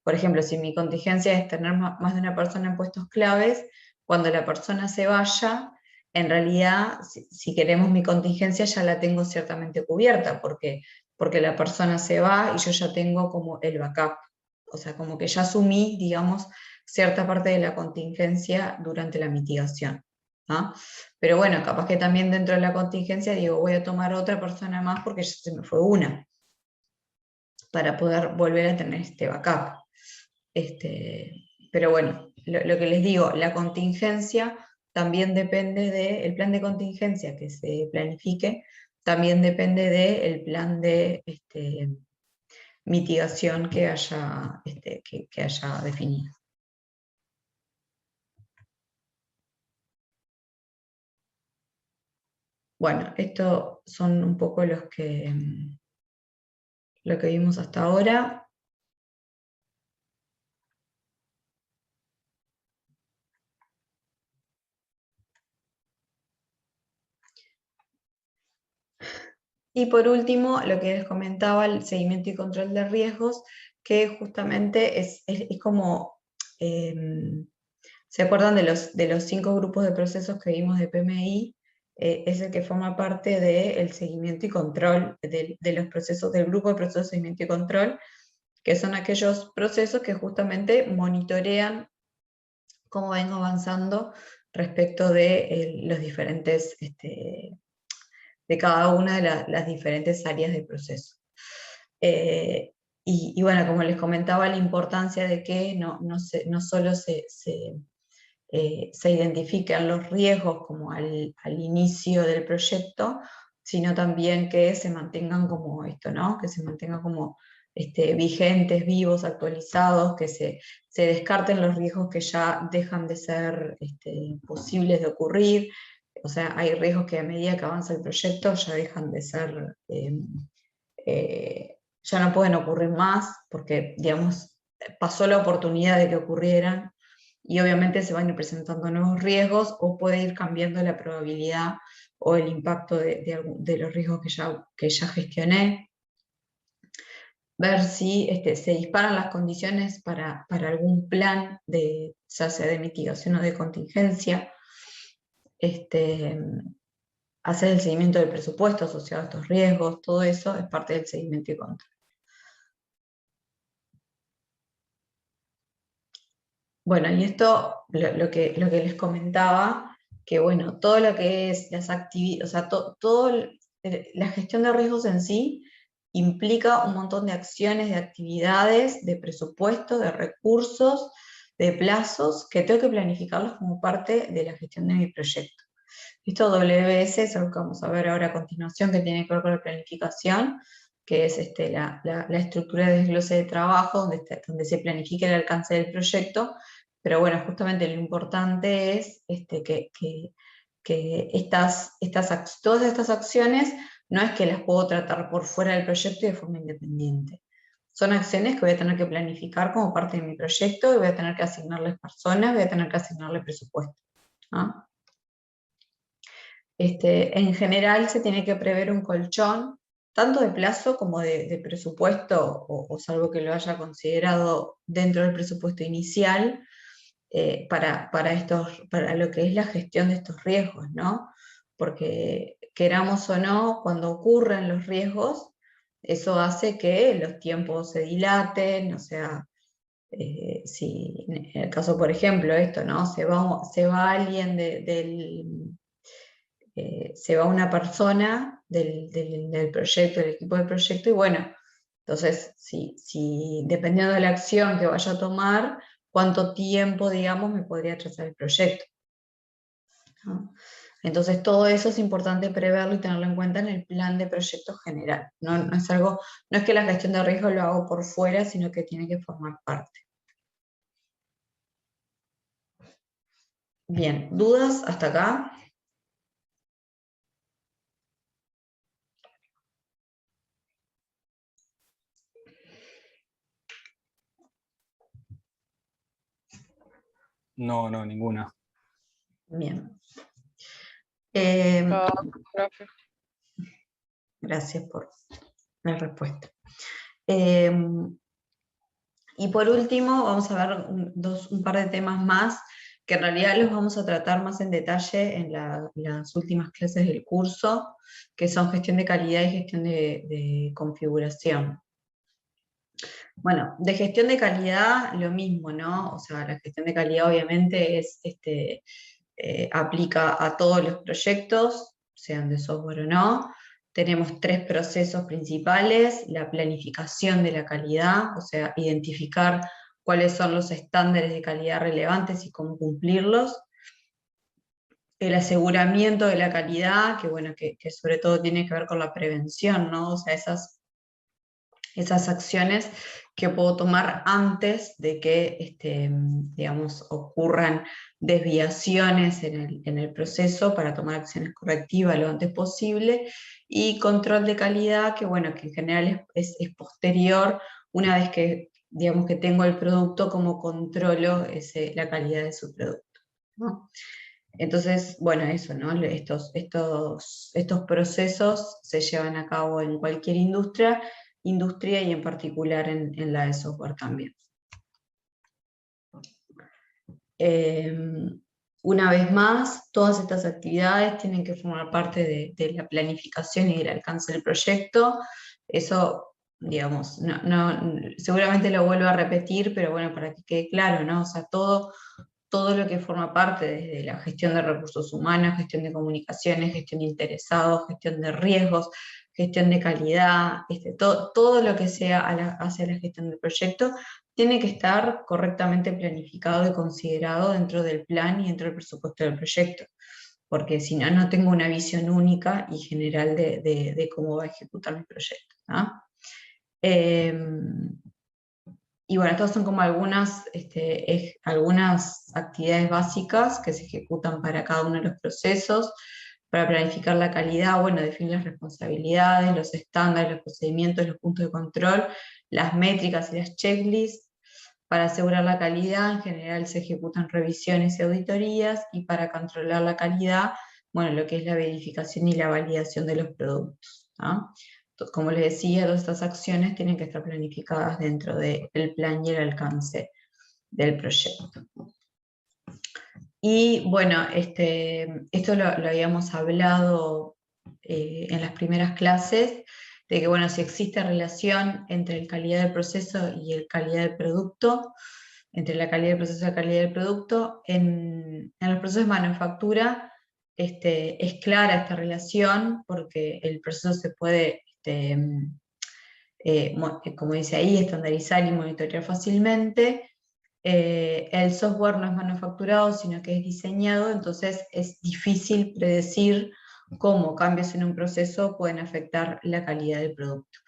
Por ejemplo, si mi contingencia es tener más de una persona en puestos claves, cuando la persona se vaya, en realidad, si queremos mi contingencia, ya la tengo ciertamente cubierta, porque la persona se va y yo ya tengo como el backup. O sea, como que ya asumí, digamos, cierta parte de la contingencia durante la mitigación, ¿no? Pero bueno, capaz que también dentro de la contingencia digo, voy a tomar otra persona más porque ya se me fue una, para poder volver a tener este backup. Pero bueno, lo que les digo, la contingencia también depende del plan de contingencia que se planifique, también depende del plan de mitigación que haya definido. Bueno, estos son un poco lo que vimos hasta ahora. Y por último, lo que les comentaba, el seguimiento y control de riesgos, que justamente es como, ¿se acuerdan de los 5 grupos de procesos que vimos de PMI? Es el que forma parte del seguimiento y control de los procesos, del grupo de procesos de seguimiento y control, que son aquellos procesos que justamente monitorean cómo vengo avanzando respecto de los diferentes de cada una de las diferentes áreas del proceso. Y bueno, como les comentaba, la importancia de que no solo se identifican los riesgos como al inicio del proyecto, sino también que se mantengan como esto, ¿no? Que se mantengan como vigentes, vivos, actualizados, que se descarten los riesgos que ya dejan de ser posibles de ocurrir. O sea, hay riesgos que a medida que avanza el proyecto ya dejan de ser, ya no pueden ocurrir más, porque, digamos, pasó la oportunidad de que ocurrieran, y obviamente se van a ir presentando nuevos riesgos, o puede ir cambiando la probabilidad o el impacto de los riesgos que ya gestioné. Ver si se disparan las condiciones para algún plan, ya sea de mitigación o de contingencia. Hacer el seguimiento del presupuesto asociado a estos riesgos, todo eso es parte del seguimiento y control. Bueno, y esto, lo que les comentaba, que bueno, todo lo que es las actividades, o sea, la gestión de riesgos en sí implica un montón de acciones, de actividades, de presupuesto, de recursos, de plazos, que tengo que planificarlos como parte de la gestión de mi proyecto. Esto WBS es algo que vamos a ver ahora a continuación, que tiene que ver con la planificación, que es la estructura de desglose de trabajo, donde se planifica el alcance del proyecto. Pero bueno, justamente lo importante es que todas estas acciones no es que las puedo tratar por fuera del proyecto y de forma independiente. Son acciones que voy a tener que planificar como parte de mi proyecto, y voy a tener que asignarles personas, voy a tener que asignarles presupuesto, ¿no? En general se tiene que prever un colchón, tanto de plazo como de presupuesto, o salvo que lo haya considerado dentro del presupuesto inicial, para lo que es la gestión de estos riesgos, ¿no? Porque queramos o no, cuando ocurren los riesgos, eso hace que los tiempos se dilaten. O sea, si en el caso, por ejemplo, esto, ¿no? Se va alguien se va una persona del proyecto, del equipo del proyecto, y bueno, entonces, dependiendo de la acción que vaya a tomar, cuánto tiempo, digamos, me podría atrasar el proyecto, ¿no? Entonces, todo eso es importante preverlo y tenerlo en cuenta en el plan de proyecto general. No es que la gestión de riesgo lo hago por fuera, sino que tiene que formar parte. Bien, ¿dudas hasta acá? No, no, ninguna. Bien. Profe. Gracias por la respuesta. Y por último, vamos a ver un par de temas más, que en realidad los vamos a tratar más en detalle en las últimas clases del curso, que son gestión de calidad y gestión de configuración. Bueno, de gestión de calidad lo mismo, ¿no? O sea, la gestión de calidad obviamente aplica a todos los proyectos, sean de software o no. Tenemos 3 procesos principales: la planificación de la calidad, o sea, identificar cuáles son los estándares de calidad relevantes y cómo cumplirlos. El aseguramiento de la calidad, que bueno, que sobre todo tiene que ver con la prevención, ¿no? O sea, esas acciones que puedo tomar antes de que, digamos, ocurran desviaciones en el proceso, para tomar acciones correctivas lo antes posible. Y control de calidad, que bueno, que en general es posterior, una vez que, digamos, que tengo el producto, cómo controlo la calidad de su producto, ¿no? Entonces, bueno, eso, ¿no? Estos procesos se llevan a cabo en cualquier industria y en particular en la de software también. Una vez más, todas estas actividades tienen que formar parte de la planificación y del alcance del proyecto. Eso, digamos, seguramente lo vuelvo a repetir, pero bueno, para que quede claro, ¿no? O sea, todo lo que forma parte, desde la gestión de recursos humanos, gestión de comunicaciones, gestión de interesados, gestión de riesgos, gestión de calidad, todo lo que sea hacia la gestión del proyecto, tiene que estar correctamente planificado y considerado dentro del plan y dentro del presupuesto del proyecto, porque si no, no tengo una visión única y general de cómo va a ejecutar mi proyecto, ¿no? Y bueno, estas son como algunas actividades básicas que se ejecutan para cada uno de los procesos. Para planificar la calidad, bueno, definir las responsabilidades, los estándares, los procedimientos, los puntos de control, las métricas y las checklists. Para asegurar la calidad, en general se ejecutan revisiones y auditorías, y para controlar la calidad, bueno, lo que es la verificación y la validación de los productos, ¿no? Como les decía, todas estas acciones tienen que estar planificadas dentro del plan y el alcance del proyecto. Y bueno, esto lo habíamos hablado en las primeras clases, de que bueno, si existe relación entre la calidad del proceso y la calidad del producto, entre la calidad del proceso y la calidad del producto, en los procesos de manufactura es clara esta relación, porque el proceso se puede, como dice ahí, estandarizar y monitorear fácilmente. El software no es manufacturado, sino que es diseñado, entonces es difícil predecir cómo cambios en un proceso pueden afectar la calidad del producto.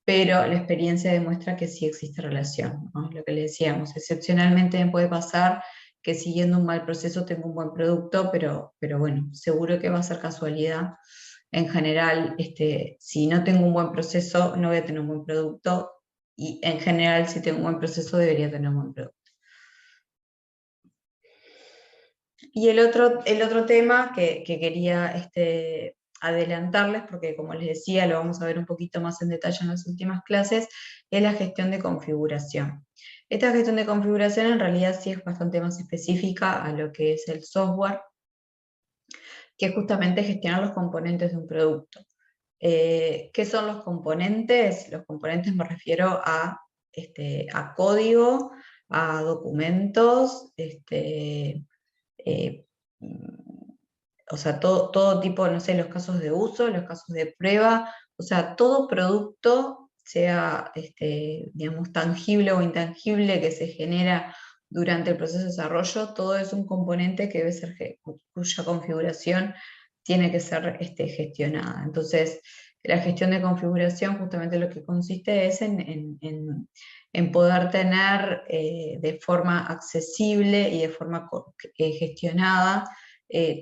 Pero la experiencia demuestra que sí existe relación, ¿no? Lo que le decíamos, excepcionalmente me puede pasar que siguiendo un mal proceso tengo un buen producto, pero bueno, seguro que va a ser casualidad. En general, si no tengo un buen proceso, no voy a tener un buen producto, y en general, si tengo un buen proceso, debería tener un buen producto. Y el otro tema que quería adelantarles, porque como les decía, lo vamos a ver un poquito más en detalle en las últimas clases, es la gestión de configuración. Esta gestión de configuración en realidad sí es bastante más específica a lo que es el software, que es justamente gestionar los componentes de un producto. ¿Qué son los componentes? Los componentes me refiero a código, a documentos, o sea, todo tipo, no sé, los casos de uso, los casos de prueba, o sea, todo producto, sea, digamos, tangible o intangible, que se genera durante el proceso de desarrollo, todo es un componente que debe ser, cuya configuración tiene que ser gestionada. Entonces, la gestión de configuración justamente lo que consiste es en poder tener de forma accesible y de forma gestionada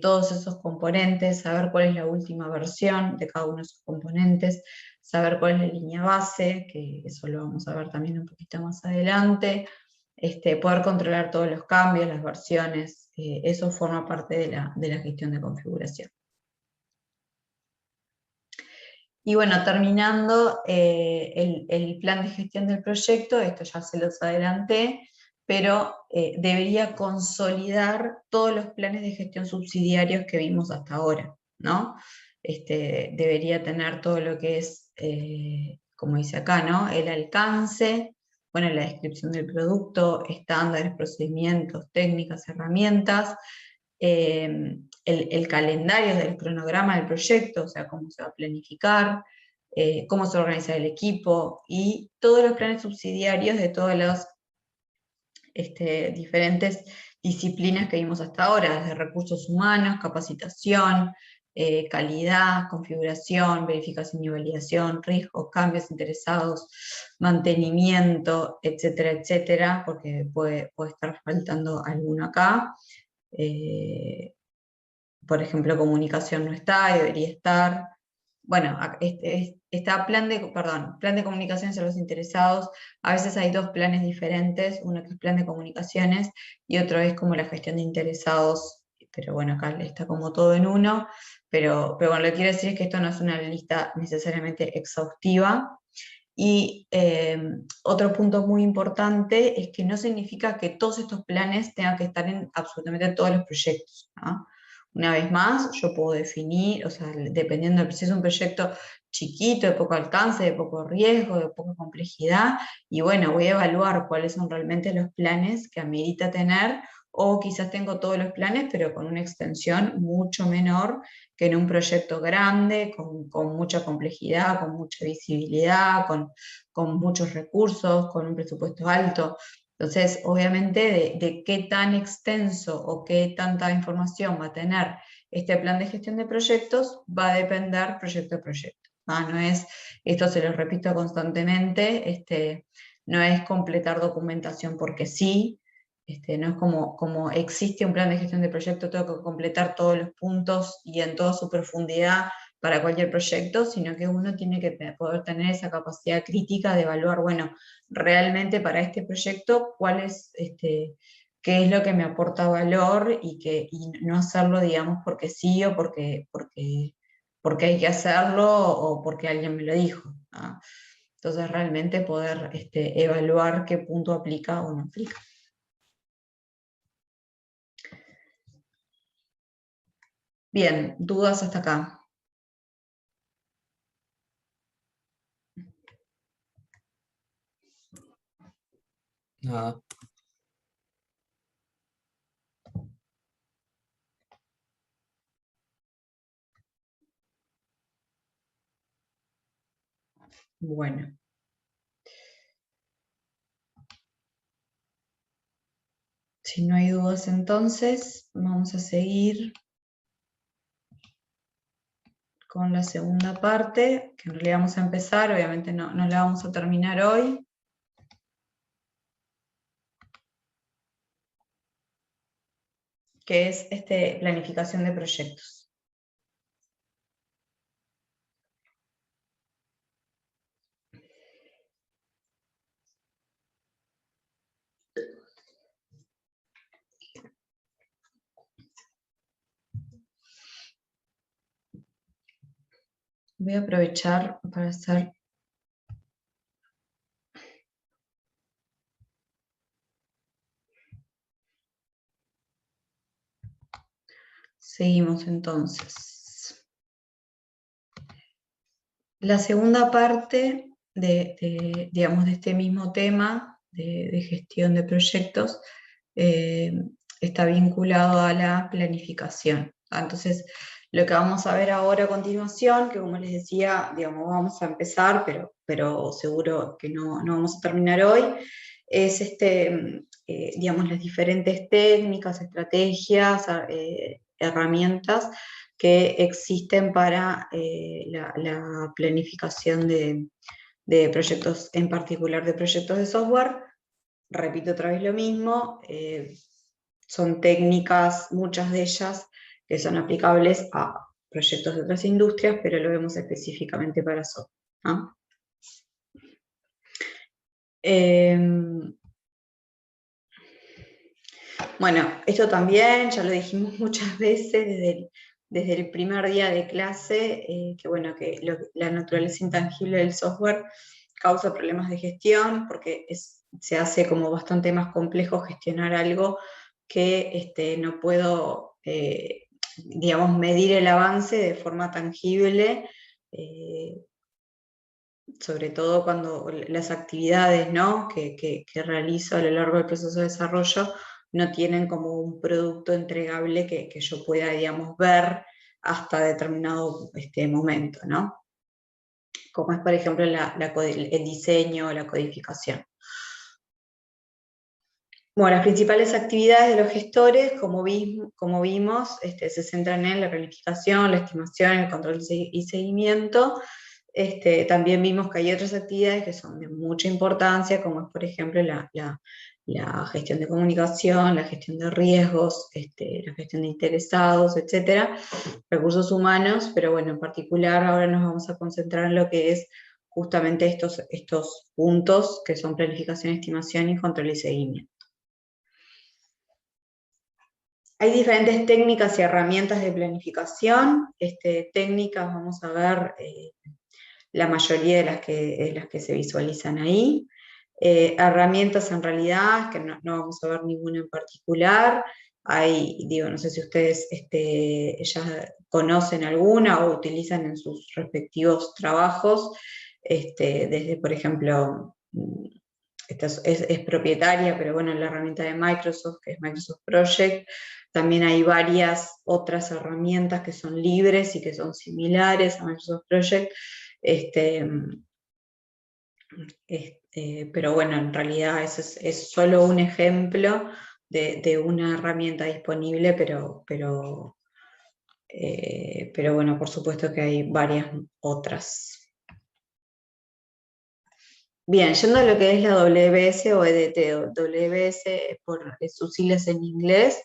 todos esos componentes, saber cuál es la última versión de cada uno de esos componentes, saber cuál es la línea base, que eso lo vamos a ver también un poquito más adelante, poder controlar todos los cambios, las versiones, eso forma parte de la gestión de configuración. Y bueno, terminando el plan de gestión del proyecto, esto ya se los adelanté, pero debería consolidar todos los planes de gestión subsidiarios que vimos hasta ahora, ¿no? Debería tener todo lo que es, como dice acá, ¿no? El alcance, bueno, la descripción del producto, estándares, procedimientos, técnicas, herramientas, el calendario del cronograma del proyecto, o sea, cómo se va a planificar, cómo se va a organizar el equipo, y todos los planes subsidiarios de todas las diferentes disciplinas que vimos hasta ahora, desde recursos humanos, capacitación, calidad, configuración, verificación y validación, riesgos, cambios interesados, mantenimiento, etcétera, etcétera, porque puede estar faltando alguno acá. Por ejemplo, comunicación no está, debería estar. Bueno, está plan de comunicación hacia los interesados. A veces hay dos planes diferentes, uno que es plan de comunicaciones y otro es como la gestión de interesados, pero bueno, acá está como todo en uno, pero bueno, lo que quiero decir es que esto no es una lista necesariamente exhaustiva. Y otro punto muy importante es que no significa que todos estos planes tengan que estar en absolutamente todos los proyectos, ¿no? Una vez más, yo puedo definir, o sea, dependiendo si es un proyecto chiquito, de poco alcance, de poco riesgo, de poca complejidad, y bueno, voy a evaluar cuáles son realmente los planes que amerita tener, o quizás tengo todos los planes, pero con una extensión mucho menor que en un proyecto grande, con mucha complejidad, con mucha visibilidad, con muchos recursos, con un presupuesto alto. Entonces, obviamente, de qué tan extenso o qué tanta información va a tener este plan de gestión de proyectos va a depender proyecto a proyecto. No es, esto se lo repito constantemente, no es completar documentación porque sí, no es como existe un plan de gestión de proyecto, tengo que completar todos los puntos y en toda su profundidad para cualquier proyecto, sino que uno tiene que poder tener esa capacidad crítica de evaluar, bueno, realmente para este proyecto, qué es lo que me aporta valor y no hacerlo, digamos, porque sí o porque hay que hacerlo o porque alguien me lo dijo, ¿no? Entonces realmente poder evaluar qué punto aplica o no aplica. Bien, dudas hasta acá. Nada. Bueno. Si no hay dudas entonces, vamos a seguir con la segunda parte, que en realidad vamos a empezar, obviamente no la vamos a terminar hoy. Que es planificación de proyectos. Voy a aprovechar para hacer... Seguimos entonces. La segunda parte digamos, de este mismo tema de gestión de proyectos está vinculado a la planificación. Entonces, lo que vamos a ver ahora a continuación, que como les decía, digamos, vamos a empezar, pero seguro que no vamos a terminar hoy, es digamos, las diferentes técnicas, estrategias, herramientas que existen para la planificación de proyectos, en particular de proyectos de software. Repito otra vez lo mismo, son técnicas, muchas de ellas, que son aplicables a proyectos de otras industrias, pero lo vemos específicamente para software, ¿no? Bueno, esto también, ya lo dijimos muchas veces desde el primer día de clase, que bueno, que la naturaleza intangible del software causa problemas de gestión, porque se hace como bastante más complejo gestionar algo que no puedo, digamos, medir el avance de forma tangible, sobre todo cuando las actividades, ¿no?, que realizo a lo largo del proceso de desarrollo no tienen como un producto entregable que yo pueda, digamos, ver hasta determinado momento, ¿no? Como es, por ejemplo, el diseño o la codificación. Bueno, las principales actividades de los gestores, como vimos, se centran en la planificación, la estimación, el control y seguimiento. También vimos que hay otras actividades que son de mucha importancia, como es, por ejemplo, la gestión de comunicación, la gestión de riesgos, la gestión de interesados, etcétera, recursos humanos, pero bueno, en particular ahora nos vamos a concentrar en lo que es justamente estos puntos, que son planificación, estimación y control y seguimiento. Hay diferentes técnicas y herramientas de planificación. Técnicas, vamos a ver la mayoría de las que se visualizan ahí. Herramientas en realidad, que no vamos a ver ninguna en particular. Hay, digo, no sé si ustedes ya conocen alguna o utilizan en sus respectivos trabajos, desde, por ejemplo, esta es propietaria, pero bueno, la herramienta de Microsoft, que es Microsoft Project. También hay varias otras herramientas que son libres y que son similares a Microsoft Project. Pero bueno, en realidad eso es solo un ejemplo de una herramienta disponible, pero bueno, por supuesto que hay varias otras. Bien, yendo a lo que es la WBS o EDT, WBS por sus siglas en inglés,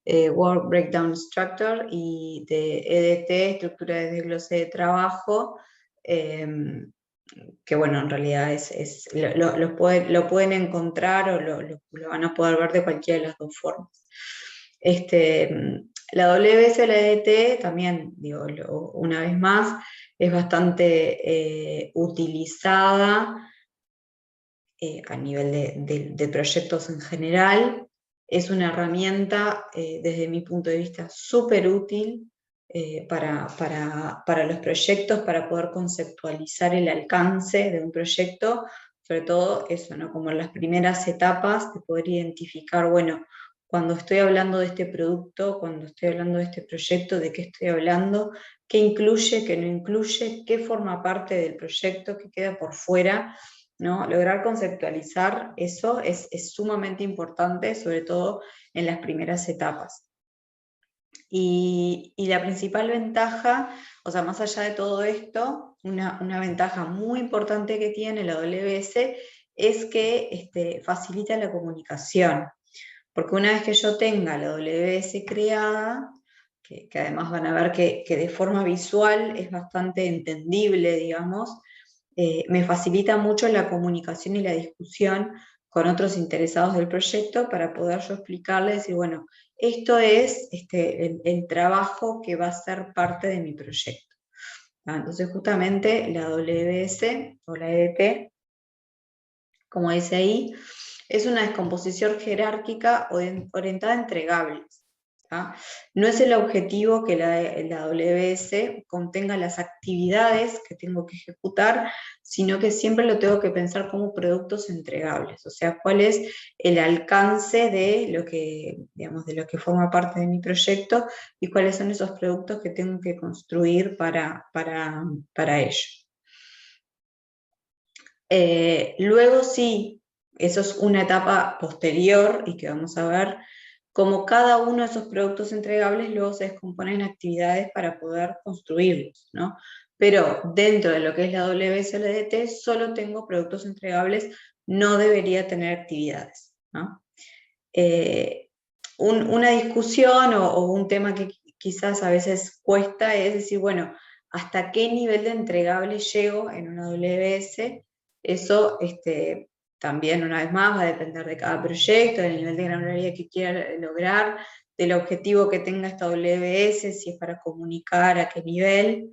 Work Breakdown Structure, y de EDT, estructura de desglose de trabajo, que bueno, en realidad lo pueden encontrar o lo van a poder ver de cualquiera de las dos formas. La WBS o la EDT también, digo, una vez más, es bastante utilizada a nivel de proyectos en general. Es una herramienta, desde mi punto de vista, súper útil para los proyectos, para poder conceptualizar el alcance de un proyecto, sobre todo eso, ¿no?, como en las primeras etapas, de poder identificar, bueno, cuando estoy hablando de este producto, cuando estoy hablando de este proyecto, de qué estoy hablando, qué incluye, qué no incluye, qué forma parte del proyecto, qué queda por fuera, ¿no? Lograr conceptualizar eso es sumamente importante, sobre todo en las primeras etapas. Y la principal ventaja, o sea, más allá de todo esto, una ventaja muy importante que tiene la WS es que facilita la comunicación, porque una vez que yo tenga la WS creada, que además van a ver que de forma visual es bastante entendible, digamos, me facilita mucho la comunicación y la discusión con otros interesados del proyecto para poder yo explicarles y decir, bueno, esto es el trabajo que va a ser parte de mi proyecto. Entonces justamente la WS o la EDT, como dice ahí, es una descomposición jerárquica orientada a entregables. No es el objetivo que la WS contenga las actividades que tengo que ejecutar, sino que siempre lo tengo que pensar como productos entregables, o sea, cuál es el alcance de lo que, digamos, de lo que forma parte de mi proyecto y cuáles son esos productos que tengo que construir para ello. Luego sí, eso es una etapa posterior y que vamos a ver cómo cada uno de esos productos entregables luego se descompone en actividades para poder construirlos, ¿no? Pero dentro de lo que es la WSLDT solo tengo productos entregables, no debería tener actividades, ¿no? Una discusión o un tema que quizás a veces cuesta es decir, bueno, ¿hasta qué nivel de entregable llego en una WS? Eso también, una vez más, va a depender de cada proyecto, del nivel de granularidad que quiera lograr, del objetivo que tenga esta WS, si es para comunicar, a qué nivel.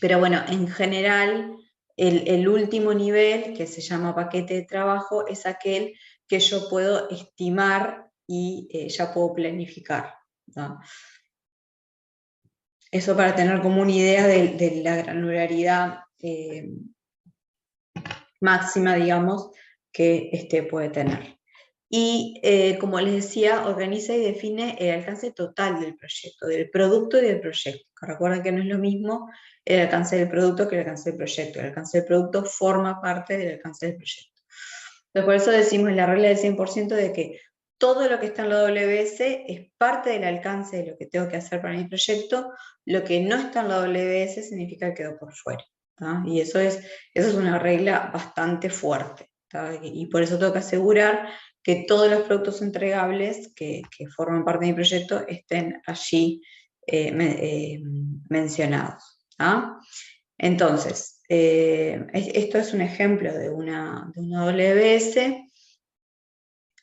Pero bueno, en general, el último nivel, que se llama paquete de trabajo, es aquel que yo puedo estimar y ya puedo planificar, ¿no? Eso para tener como una idea de la granularidad máxima, digamos, que puede tener. Y como les decía, organiza y define el alcance total del proyecto, del producto y del proyecto. Recuerden que no es lo mismo el alcance del producto que el alcance del proyecto. El alcance del producto forma parte del alcance del proyecto. Entonces, por eso decimos la regla del 100% de que todo lo que está en la WS es parte del alcance de lo que tengo que hacer para mi proyecto. Lo que no está en la WS significa que quedó por fuera, ¿tá? Y eso es una regla bastante fuerte, ¿tá? Y por eso tengo que asegurar que todos los productos entregables que forman parte de mi proyecto estén allí mencionados, ¿tá? Entonces, esto es un ejemplo de una WS.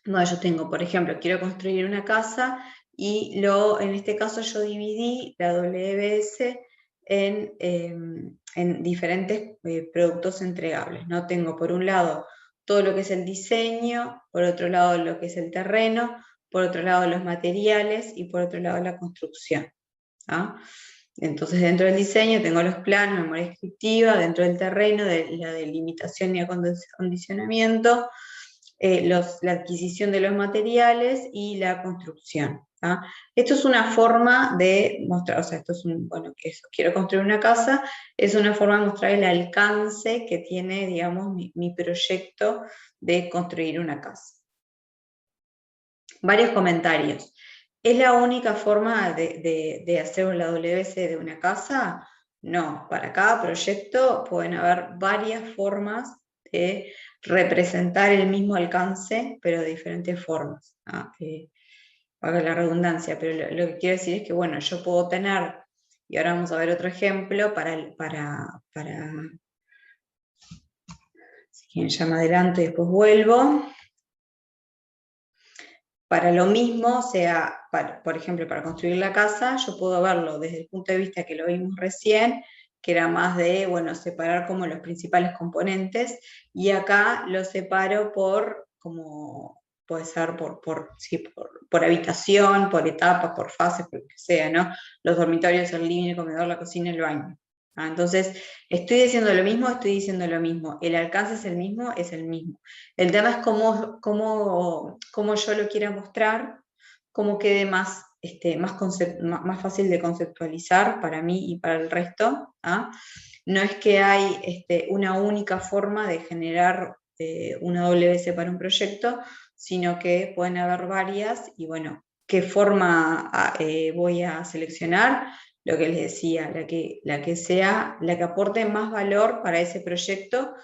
Bueno, yo tengo, por ejemplo, quiero construir una casa y en este caso yo dividí la WS en diferentes productos entregables, ¿no? Tengo por un lado todo lo que es el diseño, por otro lado lo que es el terreno, por otro lado los materiales y por otro lado la construcción, ¿ah? Entonces, dentro del diseño tengo los planos, memoria descriptiva, dentro del terreno, la delimitación y acondicionamiento, la adquisición de los materiales y la construcción, ¿tá? Esto es una forma de mostrar, o sea, esto es bueno, quiero construir una casa, es una forma de mostrar el alcance que tiene, digamos, mi proyecto de construir una casa. Varios comentarios. ¿Es la única forma de hacer la WS de una casa? No, para cada proyecto pueden haber varias formas de representar el mismo alcance, pero de diferentes formas, ¿no? Para la redundancia, pero lo que quiero decir es que, bueno, yo puedo tener, y ahora vamos a ver otro ejemplo, si quieren ya me adelanto y después vuelvo. Para lo mismo, o sea, por ejemplo, para construir la casa, yo puedo verlo desde el punto de vista que lo vimos recién, que era más de, bueno, separar como los principales componentes, y acá lo separo como puede ser por habitación, por etapas, por fases, por lo que sea, ¿no? Los dormitorios, el living, el comedor, la cocina, el baño. Entonces, ¿estoy diciendo lo mismo? Estoy diciendo lo mismo. ¿El alcance es el mismo? Es el mismo. El tema es cómo yo lo quiera mostrar, cómo quede más fácil de conceptualizar para mí y para el resto. ¿Ah? No es que hay una única forma de generar una WS para un proyecto, sino que pueden haber varias y bueno, ¿qué forma voy a seleccionar? Lo que les decía, la que aporte más valor para ese proyecto,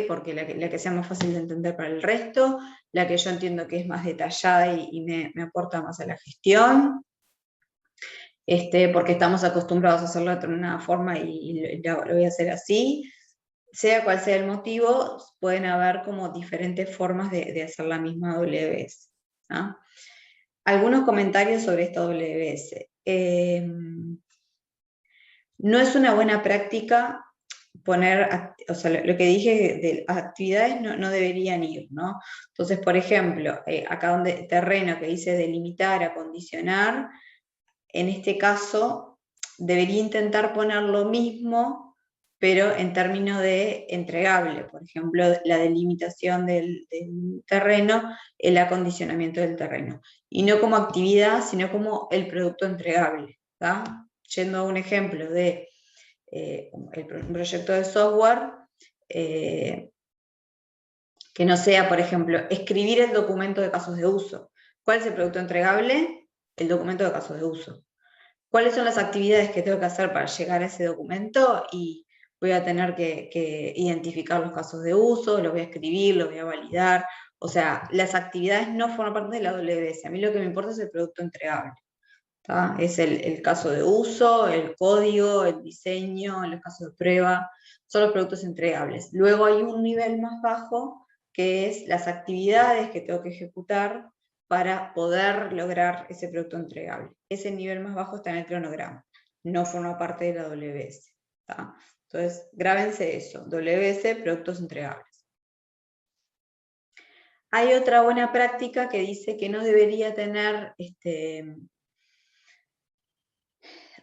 porque la que sea más fácil de entender para el resto, la que yo entiendo que es más detallada y me aporta más a la gestión, porque estamos acostumbrados a hacerlo de una forma y lo voy a hacer así. Sea cual sea el motivo, pueden haber como diferentes formas de hacer la misma WS, ¿no? Algunos comentarios sobre esta WS. No es una buena práctica poner, o sea, lo que dije de actividades no deberían ir, ¿no? Entonces, por ejemplo, acá donde terreno que dice delimitar, acondicionar, en este caso debería intentar poner lo mismo, pero en términos de entregable, por ejemplo, la delimitación del terreno, el acondicionamiento del terreno, y no como actividad, sino como el producto entregable, ¿tá? Yendo a un ejemplo de un proyecto de software, que no sea, por ejemplo, escribir el documento de casos de uso. ¿Cuál es el producto entregable? El documento de casos de uso. ¿Cuáles son las actividades que tengo que hacer para llegar a ese documento? Y voy a tener que identificar los casos de uso, los voy a escribir, los voy a validar. O sea, las actividades no forman parte de la WS. A mí lo que me importa es el producto entregable. ¿tá? Es el caso de uso, el código, el diseño, los casos de prueba, son los productos entregables. Luego hay un nivel más bajo, que es las actividades que tengo que ejecutar para poder lograr ese producto entregable. Ese nivel más bajo está en el cronograma, no forma parte de la WS. ¿Tá? Entonces, grábense eso, WS, productos entregables. Hay otra buena práctica que dice que no debería tener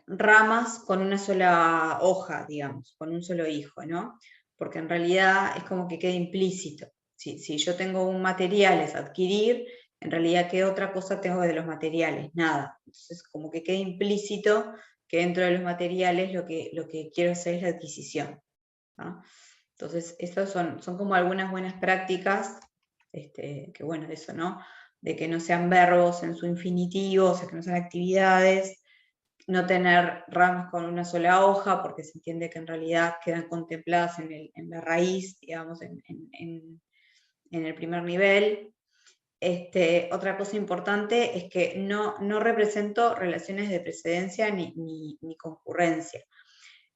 ramas con una sola hoja, digamos, con un solo hijo, ¿no? Porque en realidad es como que queda implícito. Si yo tengo un materiales a adquirir, en realidad, ¿qué otra cosa tengo de los materiales? Nada. Entonces, como que queda implícito que dentro de los materiales lo que quiero hacer es la adquisición, ¿no? Entonces, estas son como algunas buenas prácticas, que bueno, eso, ¿no? De que no sean verbos en su infinitivo, o sea, que no sean actividades, no tener ramas con una sola hoja, porque se entiende que en realidad quedan contempladas en la raíz, digamos, en el primer nivel. Otra cosa importante es que no represento relaciones de precedencia ni concurrencia.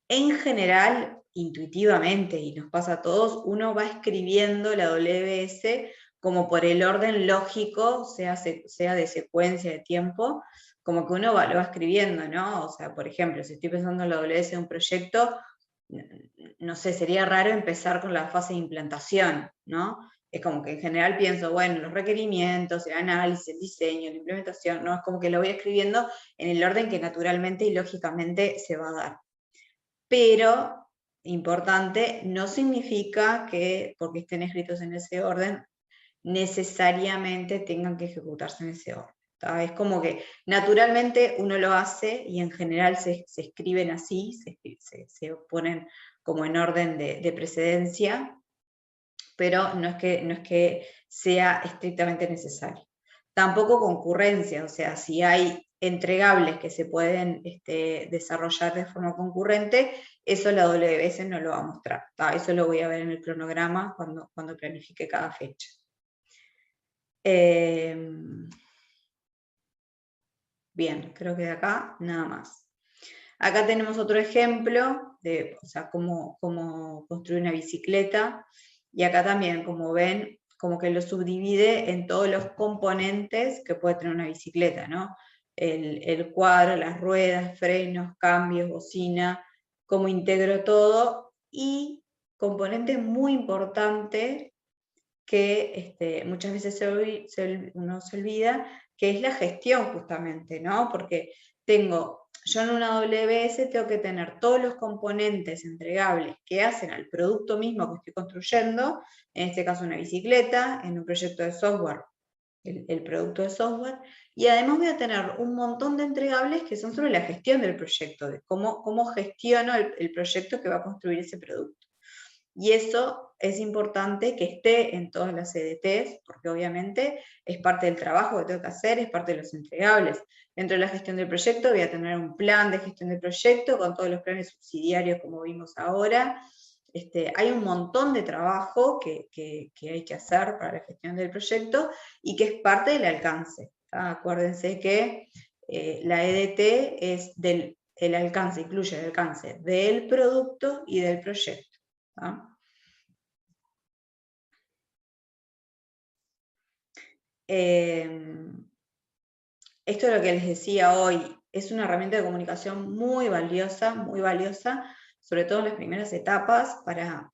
En general, intuitivamente, y nos pasa a todos, uno va escribiendo la WS como por el orden lógico, sea de secuencia de tiempo, como que uno lo va escribiendo, ¿no? O sea, por ejemplo, si estoy pensando en la WS de un proyecto, no sé, sería raro empezar con la fase de implantación, ¿no? Es como que en general pienso, bueno, los requerimientos, el análisis, el diseño, la implementación, ¿no? Es como que lo voy escribiendo en el orden que naturalmente y lógicamente se va a dar. Pero, importante, no significa que porque estén escritos en ese orden, necesariamente tengan que ejecutarse en ese orden. ¿Tá? Es como que naturalmente uno lo hace y en general se escriben así, se ponen como en orden de precedencia, pero no es que sea estrictamente necesario. Tampoco concurrencia, o sea, si hay entregables que se pueden desarrollar de forma concurrente, eso la WS no lo va a mostrar. ¿Tá? Eso lo voy a ver en el cronograma cuando planifique cada fecha. Bien, creo que de acá nada más. Acá tenemos otro ejemplo de cómo construir una bicicleta, y acá también, como ven, como que lo subdivide en todos los componentes que puede tener una bicicleta, ¿no? El cuadro, las ruedas, frenos, cambios, bocina, cómo integro todo, y componente muy importante que muchas veces uno se olvida, que es la gestión justamente, ¿no? Porque yo en una WS tengo que tener todos los componentes entregables que hacen al producto mismo que estoy construyendo, en este caso una bicicleta, en un proyecto de software, el producto de software, y además voy a tener un montón de entregables que son sobre la gestión del proyecto, de cómo gestiono el proyecto que va a construir ese producto. Y eso es importante que esté en todas las EDTs, porque obviamente es parte del trabajo que tengo que hacer, es parte de los entregables. Dentro de la gestión del proyecto voy a tener un plan de gestión del proyecto con todos los planes subsidiarios como vimos ahora. Hay un montón de trabajo que hay que hacer para la gestión del proyecto y que es parte del alcance. ¿Tá? Acuérdense que la EDT es el alcance, incluye el alcance del producto y del proyecto. ¿Tá? Esto es lo que les decía hoy, es una herramienta de comunicación muy valiosa, sobre todo en las primeras etapas, para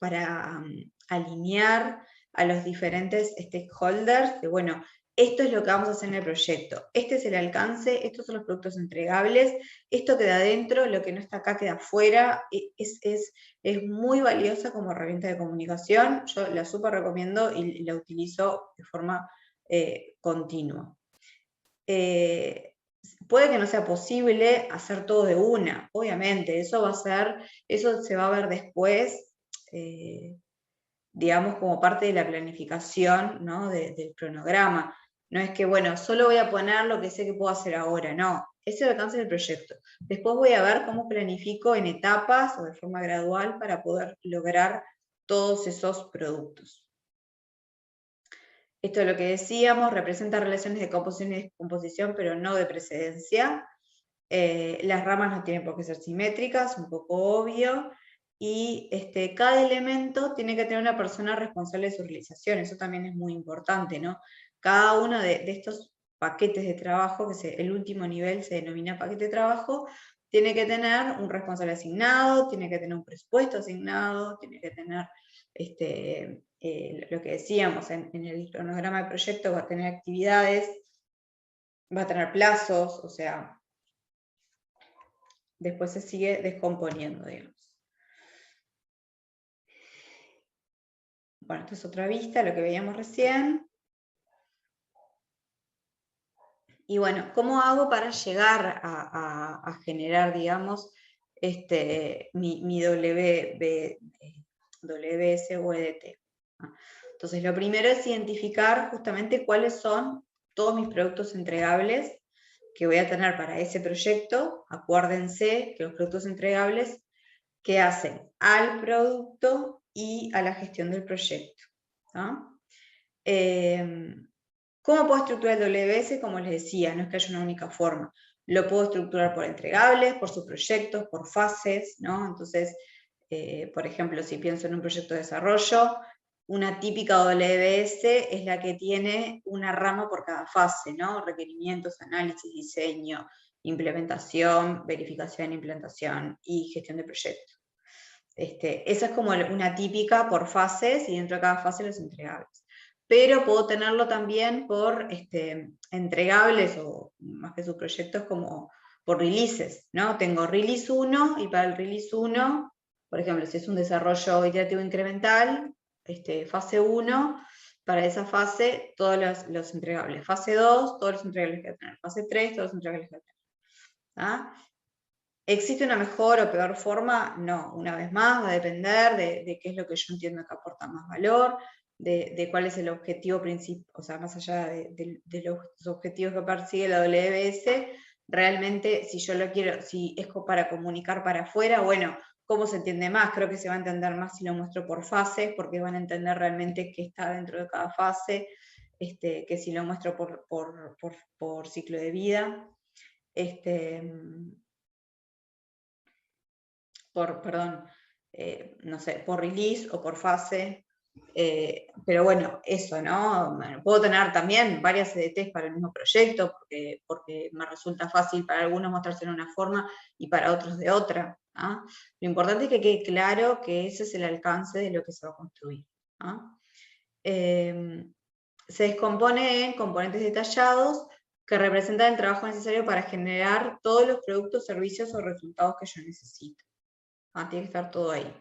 alinear a los diferentes stakeholders, que bueno, esto es lo que vamos a hacer en el proyecto, este es el alcance, estos son los productos entregables, esto queda adentro, lo que no está acá queda afuera, es muy valiosa como herramienta de comunicación, yo la súper recomiendo y la utilizo de forma continua. Puede que no sea posible hacer todo de una, obviamente, eso se va a ver después, digamos, como parte de la planificación, ¿no? del cronograma. No es que, bueno, solo voy a poner lo que sé que puedo hacer ahora, no. Ese es el alcance del proyecto. Después voy a ver cómo planifico en etapas o de forma gradual para poder lograr todos esos productos. Esto es lo que decíamos, representa relaciones de composición y descomposición, pero no de precedencia. Las ramas no tienen por qué ser simétricas, un poco obvio, y cada elemento tiene que tener una persona responsable de su realización, eso también es muy importante, ¿no? Cada uno de estos paquetes de trabajo, el último nivel se denomina paquete de trabajo, tiene que tener un responsable asignado, tiene que tener un presupuesto asignado, tiene que tener lo que decíamos, en el cronograma de proyecto va a tener actividades, va a tener plazos, o sea, después se sigue descomponiendo, digamos. Bueno, esta es otra vista, lo que veíamos recién. Y bueno, ¿cómo hago para llegar a generar, digamos, mi WS o EDT? Entonces, lo primero es identificar justamente cuáles son todos mis productos entregables que voy a tener para ese proyecto. Acuérdense que los productos entregables que hacen al producto y a la gestión del proyecto. ¿No? ¿Cómo puedo estructurar el WS? Como les decía, no es que haya una única forma. Lo puedo estructurar por entregables, por subproyectos, por fases, ¿no? Entonces, por ejemplo, si pienso en un proyecto de desarrollo, una típica WS es la que tiene una rama por cada fase, ¿no? Requerimientos, análisis, diseño, implementación, verificación, implementación y gestión de proyectos. Esa es como una típica por fases y dentro de cada fase los entregables. Pero puedo tenerlo también por entregables o más que subproyectos como por releases, ¿no? Tengo release 1 y para el release 1, por ejemplo, si es un desarrollo iterativo incremental, fase 1, para esa fase todos los entregables. Fase 2, todos los entregables que voy a tener. Fase 3, todos los entregables que voy a tener. ¿Ah? ¿Existe una mejor o peor forma? No, una vez más va a depender de qué es lo que yo entiendo que aporta más valor, de cuál es el objetivo principal, o sea, más allá de los objetivos que persigue la WBS, realmente si yo lo quiero, si es para comunicar para afuera, bueno, ¿cómo se entiende más? Creo que se va a entender más si lo muestro por fases, porque van a entender realmente qué está dentro de cada fase, que si lo muestro por ciclo de vida. No sé, por release o por fase, pero bueno, eso, ¿no? Bueno, puedo tener también varias EDTs para el mismo proyecto, porque me resulta fácil para algunos mostrarse de una forma y para otros de otra. ¿Ah? Lo importante es que quede claro que ese es el alcance de lo que se va a construir. ¿Ah? Se descompone en componentes detallados que representan el trabajo necesario para generar todos los productos, servicios o resultados que yo necesito. Tiene que estar todo ahí.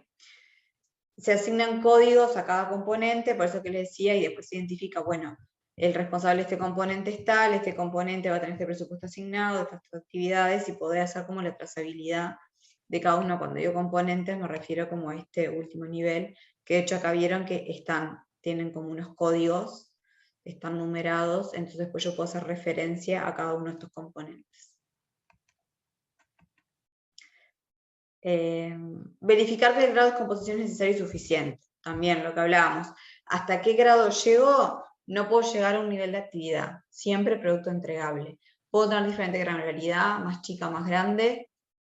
Se asignan códigos a cada componente, por eso que les decía, y después se identifica, bueno, el responsable de este componente es tal, este componente va a tener este presupuesto asignado, estas actividades, y poder hacer como la trazabilidad de cada uno. Cuando digo componentes me refiero como a este último nivel, que de hecho acá vieron que tienen como unos códigos, están numerados, entonces después yo puedo hacer referencia a cada uno de estos componentes. Verificar que el grado de descomposición es necesario y suficiente, también lo que hablábamos. ¿Hasta qué grado llego? No puedo llegar a un nivel de actividad, siempre producto entregable. Puedo tener diferente granularidad, más chica, más grande.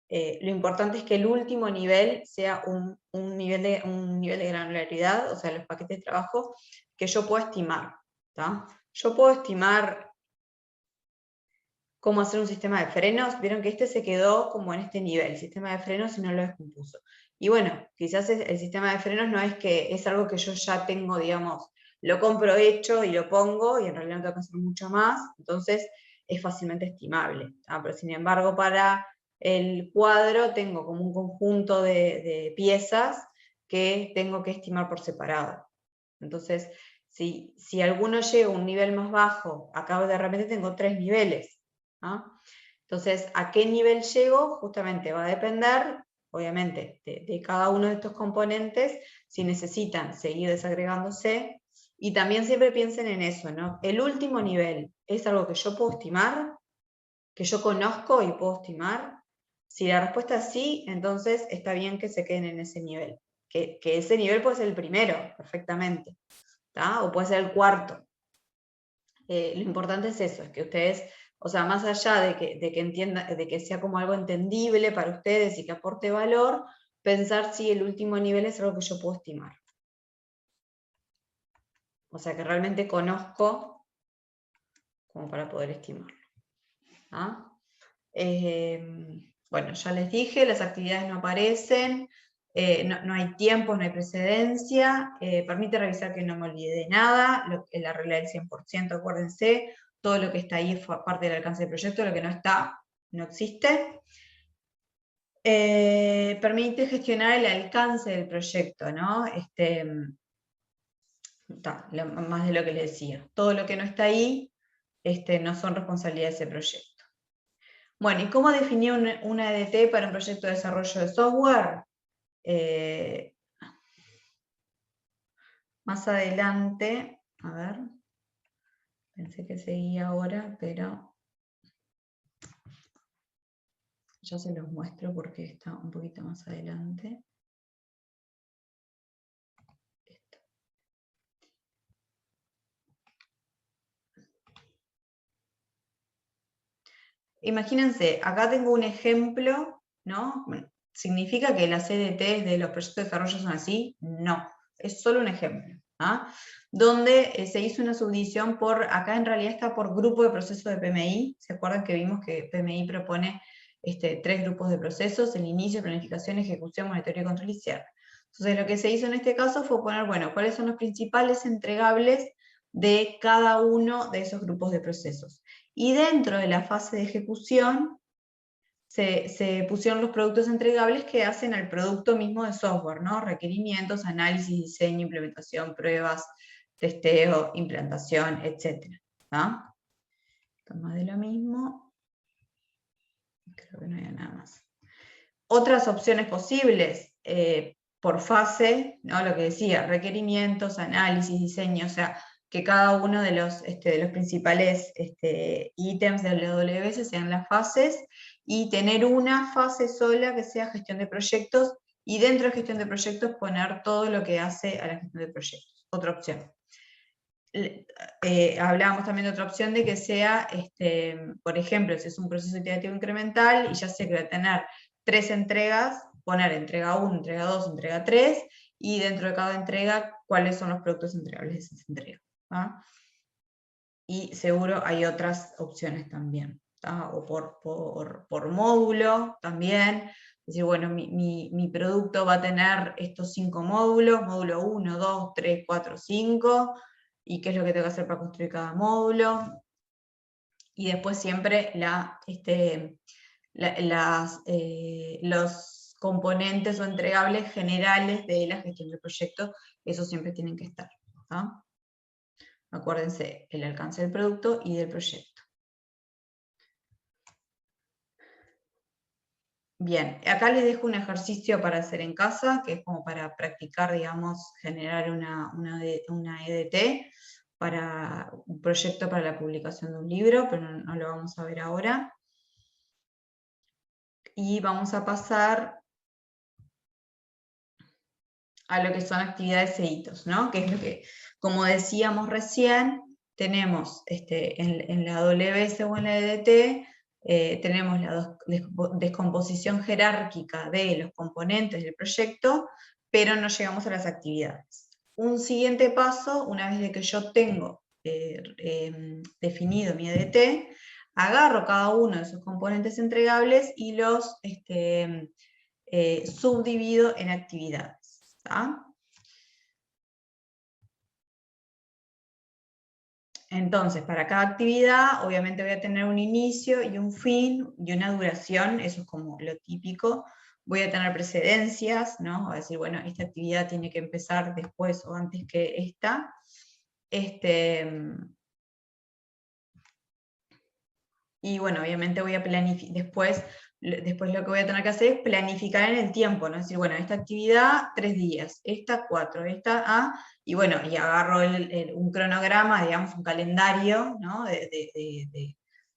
Lo importante es que el último nivel sea un nivel de granularidad, o sea, los paquetes de trabajo, que yo puedo estimar. ¿tá? Yo puedo estimar cómo hacer un sistema de frenos, vieron que se quedó como en este nivel, el sistema de frenos, y no lo descompuso. Y bueno, quizás el sistema de frenos no es que es algo que yo ya tengo, digamos, lo compro hecho y lo pongo, y en realidad no tengo que hacer mucho más, entonces es fácilmente estimable. Pero sin embargo, para el cuadro tengo como un conjunto de piezas que tengo que estimar por separado. Entonces, si alguno llega a un nivel más bajo, acá de repente tengo 3 niveles. Entonces, ¿a qué nivel llego? Justamente va a depender, obviamente, de cada uno de estos componentes, si necesitan seguir desagregándose, y también siempre piensen en eso, ¿no? El último nivel, ¿es algo que yo puedo estimar? ¿Que yo conozco y puedo estimar? Si la respuesta es sí, entonces está bien que se queden en ese nivel. Que ese nivel puede ser el primero, perfectamente, o puede ser el cuarto. Lo importante es eso, es que ustedes O sea, más allá de que entienda, de que sea como algo entendible para ustedes y que aporte valor, pensar si el último nivel es algo que yo puedo estimar. O sea, que realmente conozco como para poder estimarlo. ¿Ah? Bueno, ya les dije, las actividades no aparecen, no hay tiempos, no hay precedencia, permite revisar que no me olvide de nada, la regla del 100%, acuérdense, todo lo que está ahí es parte del alcance del proyecto, lo que no está, no existe. Permite gestionar el alcance del proyecto, ¿no? Más de lo que les decía. Todo lo que no está ahí no son responsabilidad de ese proyecto. Bueno, ¿y cómo definir una EDT para un proyecto de desarrollo de software? Más adelante, a ver, pensé que seguía ahora, pero ya se los muestro porque está un poquito más adelante. Esto. Imagínense, acá tengo un ejemplo, ¿no? Bueno, ¿significa que las EDTs de los proyectos de desarrollo son así? No, es solo un ejemplo. ¿Ah? Donde se hizo una subdivisión por, acá en realidad está por grupo de procesos de PMI. ¿Se acuerdan que vimos que PMI propone 3 grupos de procesos: el inicio, planificación, ejecución, monitoreo y control y cierre? Entonces lo que se hizo en este caso fue poner, bueno, cuáles son los principales entregables de cada uno de esos grupos de procesos. Y dentro de la fase de ejecución se pusieron los productos entregables que hacen al producto mismo de software, ¿no? Requerimientos, análisis, diseño, implementación, pruebas, testeo, implantación, etc. ¿Ah? Esto es más de lo mismo. Creo que no hay nada más. Otras opciones posibles, por fase, ¿no? Lo que decía, requerimientos, análisis, diseño, o sea, que cada uno de los principales ítems del WS sean las fases, y tener una fase sola que sea gestión de proyectos, y dentro de gestión de proyectos poner todo lo que hace a la gestión de proyectos. Otra opción. Hablábamos también de otra opción de que sea, por ejemplo, si es un proceso iterativo incremental y ya sé que voy a tener 3 entregas, poner entrega 1, entrega 2, entrega 3, y dentro de cada entrega cuáles son los productos entregables de esa entrega. ¿Ah? Y seguro hay otras opciones también, ¿tá? O por módulo también. Es decir, bueno, mi producto va a tener estos 5 módulos, módulo 1, 2, 3, 4, 5, y qué es lo que tengo que hacer para construir cada módulo. Y después siempre los componentes o entregables generales de la gestión del proyecto, esos siempre tienen que estar. ¿Ah? Acuérdense, el alcance del producto y del proyecto. Bien, acá les dejo un ejercicio para hacer en casa, que es como para practicar, digamos, generar una EDT para un proyecto para la publicación de un libro, pero no lo vamos a ver ahora. Y vamos a pasar a lo que son actividades e hitos, ¿no? Que es lo que, como decíamos recién, tenemos en la WS o en la EDT, tenemos la descomposición jerárquica de los componentes del proyecto, pero no llegamos a las actividades. Un siguiente paso, una vez de que yo tengo definido mi EDT, agarro cada uno de esos componentes entregables y los subdivido en actividades. ¿Tá? Entonces, para cada actividad, obviamente voy a tener un inicio y un fin y una duración, eso es como lo típico. Voy a tener precedencias, ¿no? Voy a decir, bueno, esta actividad tiene que empezar después o antes que esta. Y bueno, obviamente voy a planificar, después lo que voy a tener que hacer es planificar en el tiempo, ¿no? Es decir, bueno, esta actividad 3 días, esta 4, esta y bueno, y agarro un cronograma, digamos, un calendario, ¿no?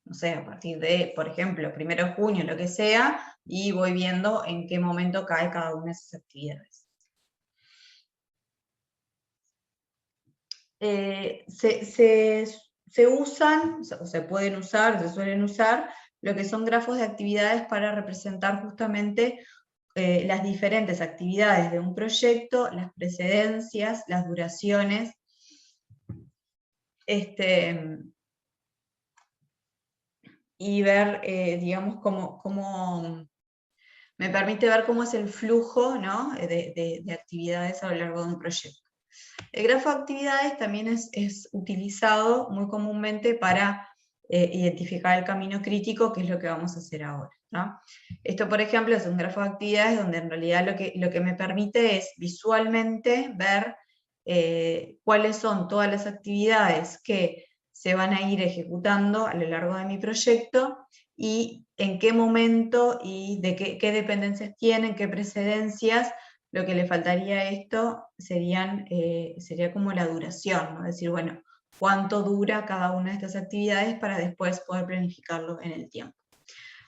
No sé, a partir de, por ejemplo, 1 de junio, lo que sea, y voy viendo en qué momento cae cada una de esas actividades. Se se usan, o se pueden usar, se suelen usar, lo que son grafos de actividades para representar justamente las diferentes actividades de un proyecto, las precedencias, las duraciones, y ver, digamos, cómo me permite ver cómo es el flujo, ¿no?, de actividades a lo largo de un proyecto. El grafo de actividades también es utilizado muy comúnmente para identificar el camino crítico, que es lo que vamos a hacer ahora, ¿no? Esto, por ejemplo, es un grafo de actividades donde en realidad lo que me permite es visualmente ver cuáles son todas las actividades que se van a ir ejecutando a lo largo de mi proyecto y en qué momento y de qué dependencias tienen, qué precedencias. Lo que le faltaría a esto sería como la duración, ¿no? Es decir, bueno, cuánto dura cada una de estas actividades para después poder planificarlo en el tiempo.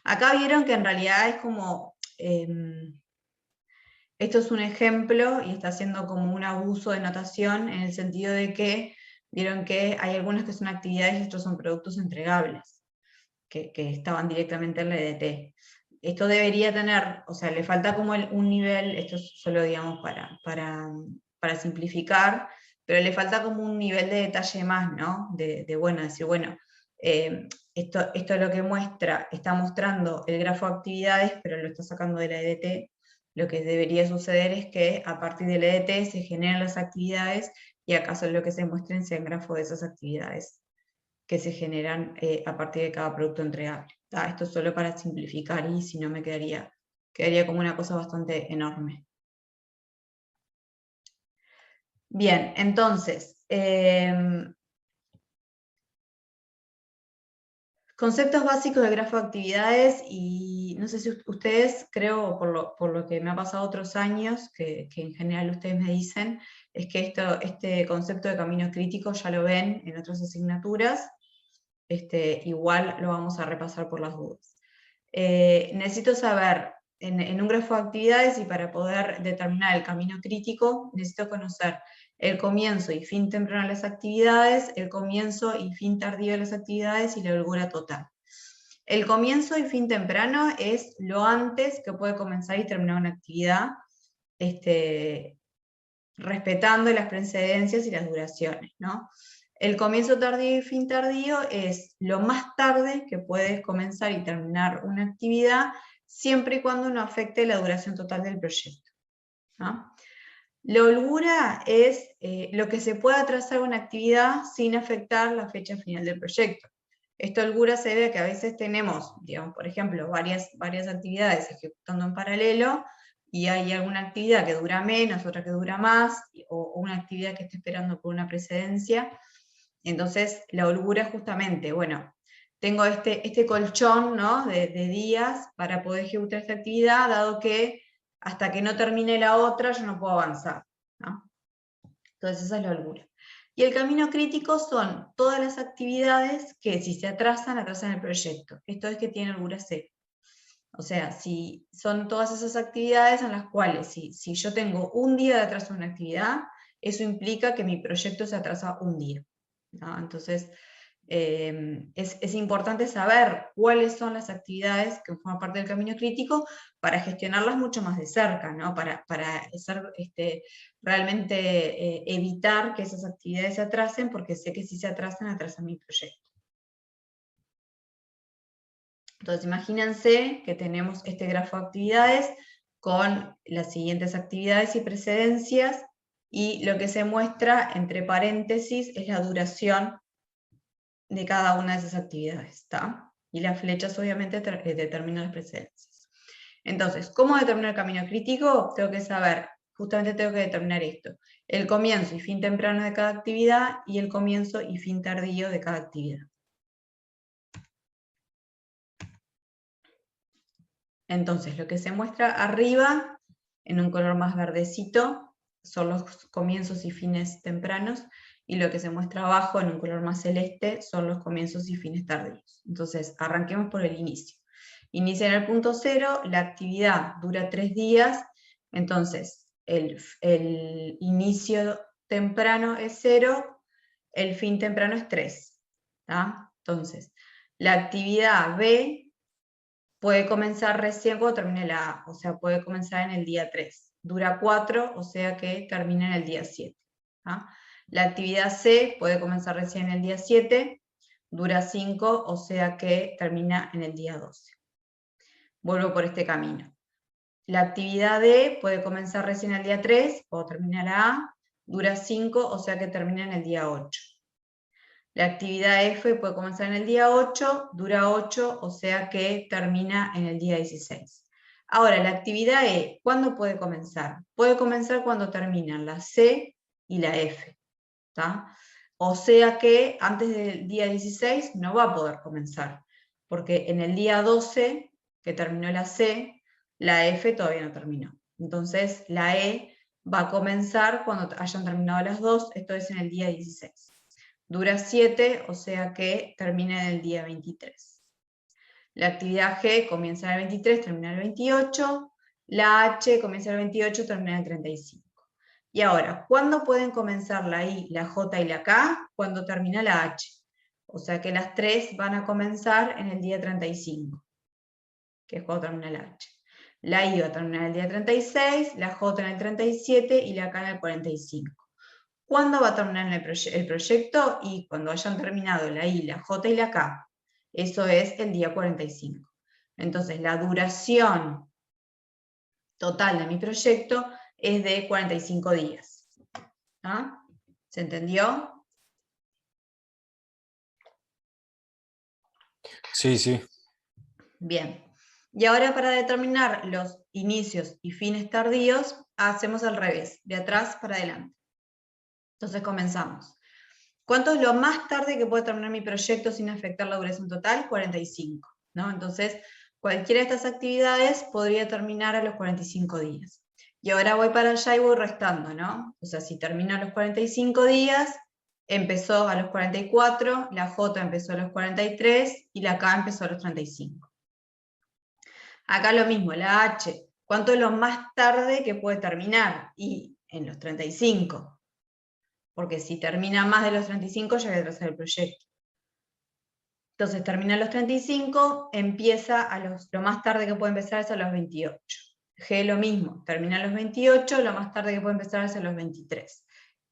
Acá vieron que en realidad es como, esto es un ejemplo y está haciendo como un abuso de notación en el sentido de que vieron que hay algunas que son actividades y otros son productos entregables, que estaban directamente en la EDT. Esto debería tener, o sea, le falta como un nivel, esto es solo, digamos, para simplificar, pero le falta como un nivel de detalle más, ¿no? Bueno, decir, bueno, esto es lo que muestra, está mostrando el grafo de actividades, pero lo está sacando de la EDT. Lo que debería suceder es que a partir de la EDT se generan las actividades y acaso lo que se muestren sea el grafo de esas actividades que se generan a partir de cada producto entregable. Esto es solo para simplificar y si no me quedaría como una cosa bastante enorme. Bien, entonces, conceptos básicos del grafo de actividades, y no sé si ustedes, creo, por lo que me ha pasado otros años, que en general ustedes me dicen, es que este concepto de camino crítico ya lo ven en otras asignaturas. Igual lo vamos a repasar por las dudas. Necesito saber, en un grafo de actividades, y para poder determinar el camino crítico, necesito conocer el comienzo y fin temprano de las actividades, el comienzo y fin tardío de las actividades y la holgura total. El comienzo y fin temprano es lo antes que puede comenzar y terminar una actividad, respetando las precedencias y las duraciones, ¿no? El comienzo tardío y fin tardío es lo más tarde que puedes comenzar y terminar una actividad, siempre y cuando no afecte la duración total del proyecto, ¿no? La holgura es lo que se puede atrasar una actividad sin afectar la fecha final del proyecto. Esta holgura se debe a que a veces tenemos, digamos, por ejemplo, varias actividades ejecutando en paralelo, y hay alguna actividad que dura menos, otra que dura más, o una actividad que está esperando por una precedencia. Entonces, la holgura es justamente, bueno, tengo este colchón, ¿no?, de días para poder ejecutar esta actividad, dado que hasta que no termine la otra yo no puedo avanzar, ¿no? Entonces esa es la holgura. Y el camino crítico son todas las actividades que, si se atrasan el proyecto. Esto es que tiene holgura cero. O sea, si son todas esas actividades en las cuales, si yo tengo un día de atraso en una actividad, eso implica que mi proyecto se atrasa un día, ¿no? Entonces, es importante saber cuáles son las actividades que forman parte del camino crítico para gestionarlas mucho más de cerca, ¿no? Para realmente evitar que esas actividades se atrasen, porque sé que si se atrasan mi proyecto. Entonces, imagínense que tenemos este grafo de actividades con las siguientes actividades y precedencias, y lo que se muestra entre paréntesis es la duración de cada una de esas actividades, ¿está? Y las flechas obviamente determinan las precedencias. Entonces, ¿cómo determinar el camino crítico? Tengo que saber, justamente tengo que determinar esto: el comienzo y fin temprano de cada actividad y el comienzo y fin tardío de cada actividad. Entonces, lo que se muestra arriba, en un color más verdecito, son los comienzos y fines tempranos, y lo que se muestra abajo, en un color más celeste, son los comienzos y fines tardíos. Entonces, arranquemos por el inicio. Inicia en el punto 0, la actividad dura 3 días, entonces el inicio temprano es 0, el fin temprano es 3. ¿tá? Entonces, la actividad B puede comenzar recién cuando termine la A, o sea, puede comenzar en el día 3. Dura 4, o sea que termina en el día 7. ¿tá? La actividad C puede comenzar recién en el día 7, dura 5, o sea que termina en el día 12. Vuelvo por este camino. La actividad D puede comenzar recién el día 3, o terminar la A, dura 5, o sea que termina en el día 8. La actividad F puede comenzar en el día 8, dura 8, o sea que termina en el día 16. Ahora, la actividad E, ¿cuándo puede comenzar? Puede comenzar cuando terminan la C y la F. ¿tá? O sea que antes del día 16 no va a poder comenzar, porque en el día 12, que terminó la C, la F todavía no terminó. Entonces la E va a comenzar cuando hayan terminado las dos, esto es en el día 16. Dura 7, o sea que termina en el día 23. La actividad G comienza en el 23, termina en el 28. La H comienza en el 28, termina en el 35. Y ahora, ¿cuándo pueden comenzar la I, la J y la K? Cuando termina la H. O sea que las tres van a comenzar en el día 35, que es cuando termina la H. La I va a terminar en el día 36, la J en el 37 y la K en el 45. ¿Cuándo va a terminar el proyecto? Y cuando hayan terminado la I, la J y la K. Eso es el día 45. Entonces, la duración total de mi proyecto es de 45 días. ¿Ah? ¿Se entendió? Sí, sí. Bien. Y ahora para determinar los inicios y fines tardíos, hacemos al revés, de atrás para adelante. Entonces comenzamos. ¿Cuánto es lo más tarde que puede terminar mi proyecto sin afectar la duración total? 45. ¿no? Entonces, cualquiera de estas actividades podría terminar a los 45 días. Y ahora voy para allá y voy restando, ¿no? O sea, si termino a los 45 días, empezó a los 44, la J empezó a los 43 y la K empezó a los 35. Acá lo mismo, la H, ¿cuánto es lo más tarde que puede terminar? Y en los 35, porque si termina más de los 35 ya hay que atrasar el proyecto. Entonces termina a los 35, empieza lo más tarde que puede empezar es a los 28. G lo mismo, termina a los 28, lo más tarde que puede empezar es a los 23.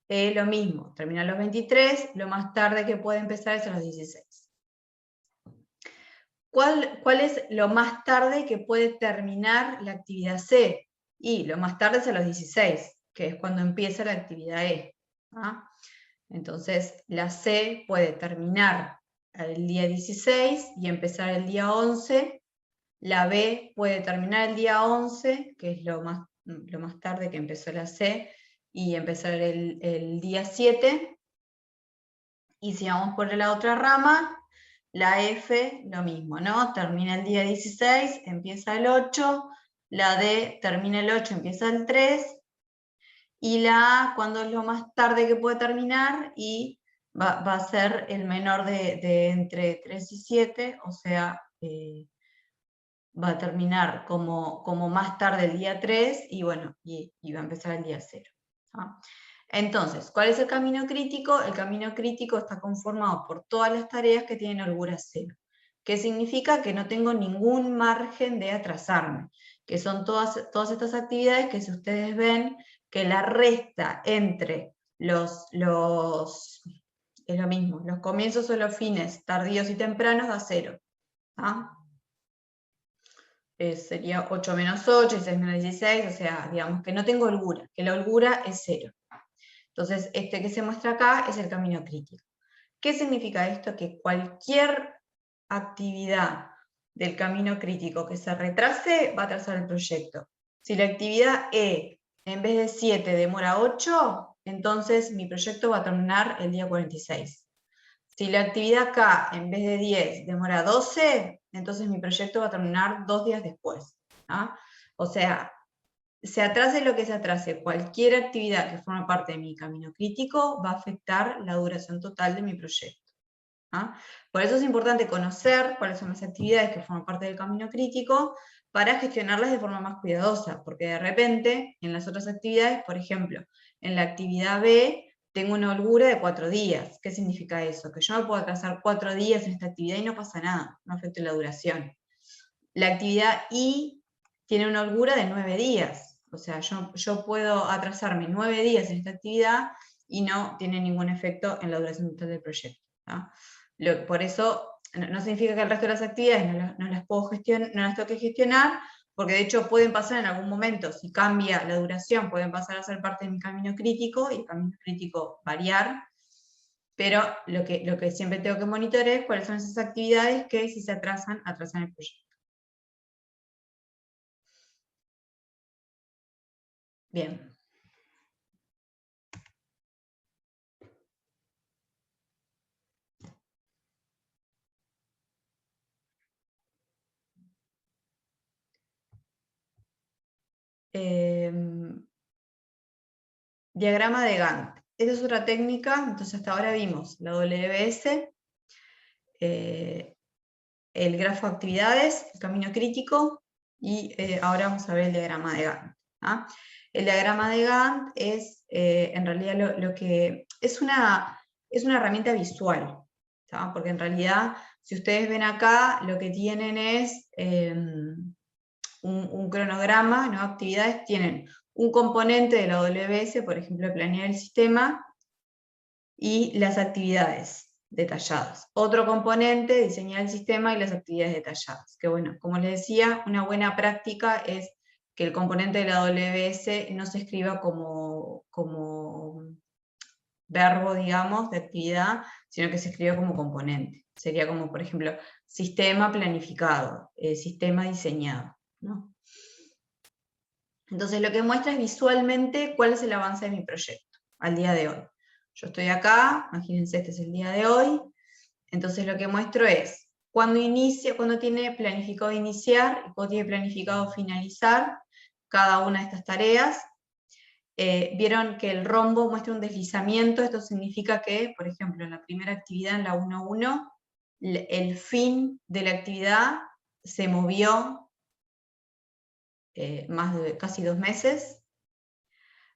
E lo mismo, termina a los 23, lo más tarde que puede empezar es a los 16. ¿Cuál es lo más tarde que puede terminar la actividad C? Y lo más tarde es a los 16, que es cuando empieza la actividad E. ¿ah? Entonces, la C puede terminar el día 16 y empezar el día 11. La B puede terminar el día 11, que es lo más tarde que empezó la C, y empezar el día 7. Y si vamos por la otra rama, la F, lo mismo, ¿no? Termina el día 16, empieza el 8, la D termina el 8, empieza el 3, y la A, cuando es lo más tarde que puede terminar, y va a ser el menor de entre 3 y 7, o sea, va a terminar como más tarde el día 3, y bueno, y va a empezar el día 0. ¿ah? Entonces, ¿cuál es el camino crítico? El camino crítico está conformado por todas las tareas que tienen holgura 0, que significa que no tengo ningún margen de atrasarme, que son todas estas actividades que si ustedes ven, que la resta entre es lo mismo, los comienzos o los fines tardíos y tempranos da 0. ¿ah? Sería 8 menos 8, 16 menos 16, o sea, digamos que no tengo holgura, que la holgura es 0. Entonces, este que se muestra acá es el camino crítico. ¿Qué significa esto? Que cualquier actividad del camino crítico que se retrase va a atrasar el proyecto. Si la actividad E en vez de 7 demora 8, entonces mi proyecto va a terminar el día 46. Si la actividad K en vez de 10 demora 12, entonces mi proyecto va a terminar 2 días después. ¿ah? O sea, se atrase lo que se atrase, cualquier actividad que forma parte de mi camino crítico va a afectar la duración total de mi proyecto. ¿ah? Por eso es importante conocer cuáles son las actividades que forman parte del camino crítico para gestionarlas de forma más cuidadosa, porque de repente en las otras actividades, por ejemplo, en la actividad B, tengo una holgura de 4 días. ¿Qué significa eso? Que yo me puedo atrasar 4 días en esta actividad y no pasa nada, no afecta la duración. La actividad I tiene una holgura de 9 días. O sea, yo puedo atrasarme 9 días en esta actividad y no tiene ningún efecto en la duración total del proyecto. Por eso, no significa que el resto de las actividades no las puedo gestionar, no las tengo que gestionar, porque de hecho pueden pasar en algún momento, si cambia la duración, pueden pasar a ser parte de mi camino crítico, y el camino crítico variar, pero lo que siempre tengo que monitorear es cuáles son esas actividades que si se atrasan el proyecto. Bien. Diagrama de Gantt. Esta es otra técnica, entonces hasta ahora vimos la WBS, el grafo de actividades, el camino crítico, y ahora vamos a ver el diagrama de Gantt. El diagrama de Gantt es, en realidad, lo que es una herramienta visual, porque en realidad, si ustedes ven acá, lo que tienen es un cronograma, ¿no? Actividades tienen un componente de la WBS, por ejemplo, planear el sistema, y las actividades detalladas. Otro componente, diseñar el sistema y las actividades detalladas. Que bueno, como les decía, una buena práctica es que el componente de la WBS no se escriba como verbo, digamos, de actividad, sino que se escriba como componente. Sería como, por ejemplo, sistema planificado, sistema diseñado, ¿no? Entonces lo que muestra es visualmente cuál es el avance de mi proyecto al día de hoy. Yo estoy acá, imagínense, este es el día de hoy, entonces lo que muestro es cuando tiene planificado iniciar y cuando tiene planificado finalizar cada una de estas tareas. Vieron que el rombo muestra un deslizamiento, esto significa que, por ejemplo, en la primera actividad, en la 1.1, el fin de la actividad se movió más de casi 2 meses.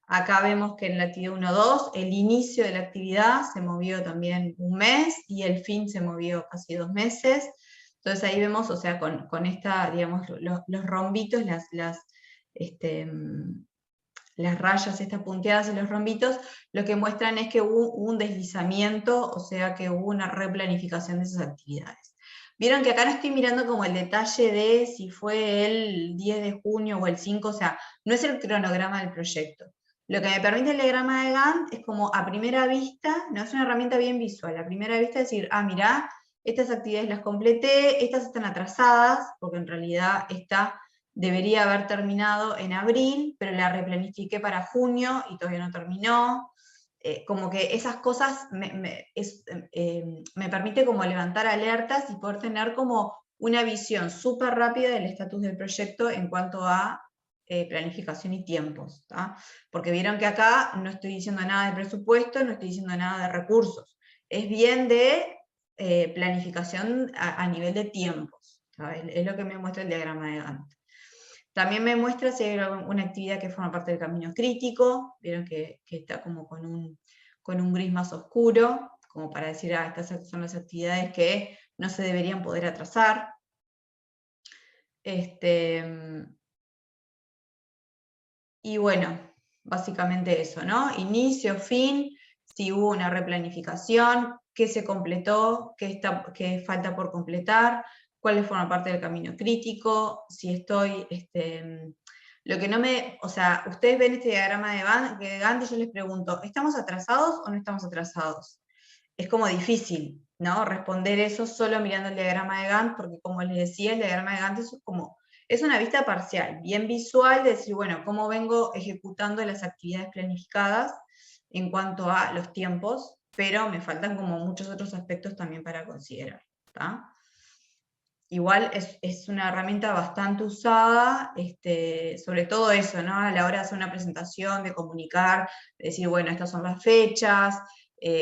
Acá vemos que en la actividad 1.2 el inicio de la actividad se movió también 1 mes y el fin se movió casi 2 meses. Entonces ahí vemos, o sea, con esta, digamos, los rombitos, las rayas estas punteadas y los rombitos, lo que muestran es que hubo un deslizamiento, o sea que hubo una replanificación de esas actividades. Vieron que acá no estoy mirando como el detalle de si fue el 10 de junio o el 5, o sea, no es el cronograma del proyecto. Lo que me permite el diagrama de Gantt es como a primera vista, no es una herramienta bien visual, a primera vista decir, mirá, estas actividades las completé, estas están atrasadas, porque en realidad esta debería haber terminado en abril, pero la replanifiqué para junio y todavía no terminó. Como que esas cosas me permite como levantar alertas y poder tener como una visión súper rápida del estatus del proyecto en cuanto a planificación y tiempos, ¿tá? Porque vieron que acá no estoy diciendo nada de presupuesto, no estoy diciendo nada de recursos, es bien de planificación a nivel de tiempos, ¿tá? Es lo que me muestra el diagrama de Gantt. También me muestra si hay una actividad que forma parte del camino crítico, vieron que está como con un gris más oscuro, como para decir, estas son las actividades que no se deberían poder atrasar. Y bueno, básicamente eso, ¿no? Inicio, fin, si hubo una replanificación, qué se completó, qué falta por completar, cuáles forman parte del camino crítico, si estoy, lo que no me, o sea, ustedes ven este diagrama de Gantt y yo les pregunto, ¿estamos atrasados o no estamos atrasados? Es como difícil, ¿no? Responder eso solo mirando el diagrama de Gantt, porque como les decía, el diagrama de Gantt es una vista parcial, bien visual, de decir, bueno, cómo vengo ejecutando las actividades planificadas en cuanto a los tiempos, pero me faltan como muchos otros aspectos también para considerar, ¿tá? Igual es una herramienta bastante usada, sobre todo eso, ¿no? A la hora de hacer una presentación, de comunicar, de decir, bueno, estas son las fechas,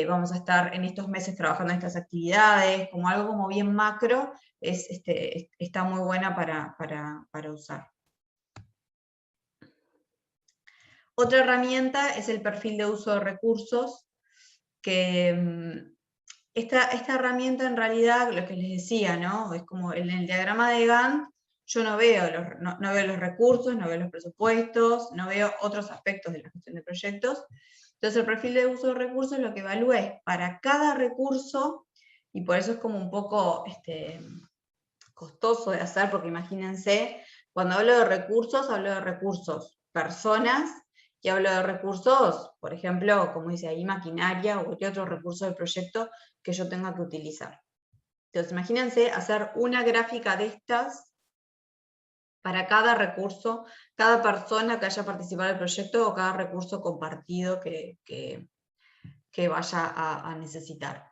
vamos a estar en estos meses trabajando en estas actividades, como algo como bien macro, está muy buena para usar. Otra herramienta es el perfil de uso de recursos. esta herramienta en realidad, lo que les decía, ¿no? Es como en el diagrama de Gantt, yo no veo los recursos, no veo los presupuestos, no veo otros aspectos de la gestión de proyectos. Entonces el perfil de uso de recursos lo que evalúa es para cada recurso, y por eso es como un poco costoso de hacer, porque imagínense, cuando hablo de recursos personas, y hablo de recursos, por ejemplo, como dice ahí, maquinaria o cualquier otro recurso del proyecto que yo tenga que utilizar. Entonces imagínense hacer una gráfica de estas para cada recurso, cada persona que haya participado del proyecto o cada recurso compartido que vaya a necesitar.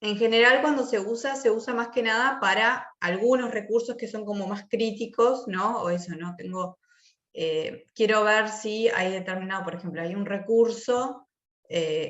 En general, cuando se usa más que nada para algunos recursos que son como más críticos, ¿no? O eso, ¿no? Quiero ver si hay determinado, por ejemplo, hay un recurso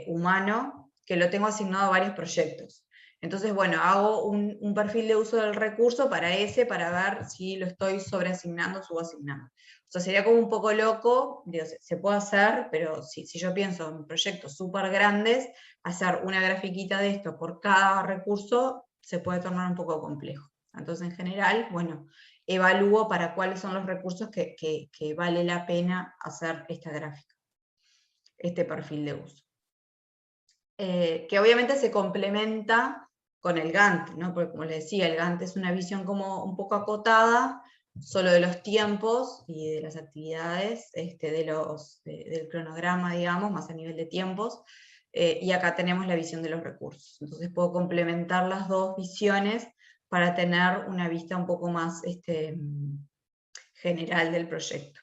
humano que lo tengo asignado a varios proyectos. Entonces, bueno, hago un perfil de uso del recurso para ver si lo estoy sobreasignando o subasignando. O sea, sería como un poco loco, digo, se puede hacer, pero si yo pienso en proyectos súper grandes, hacer una grafiquita de esto por cada recurso se puede tornar un poco complejo. Entonces, en general, bueno, evalúo para cuáles son los recursos que vale la pena hacer esta gráfica, este perfil de uso. Que obviamente se complementa con el Gantt, ¿no? Porque como les decía, el Gantt es una visión como un poco acotada, solo de los tiempos y de las actividades, del cronograma, digamos, más a nivel de tiempos, y acá tenemos la visión de los recursos. Entonces puedo complementar las dos visiones para tener una vista un poco más general del proyecto.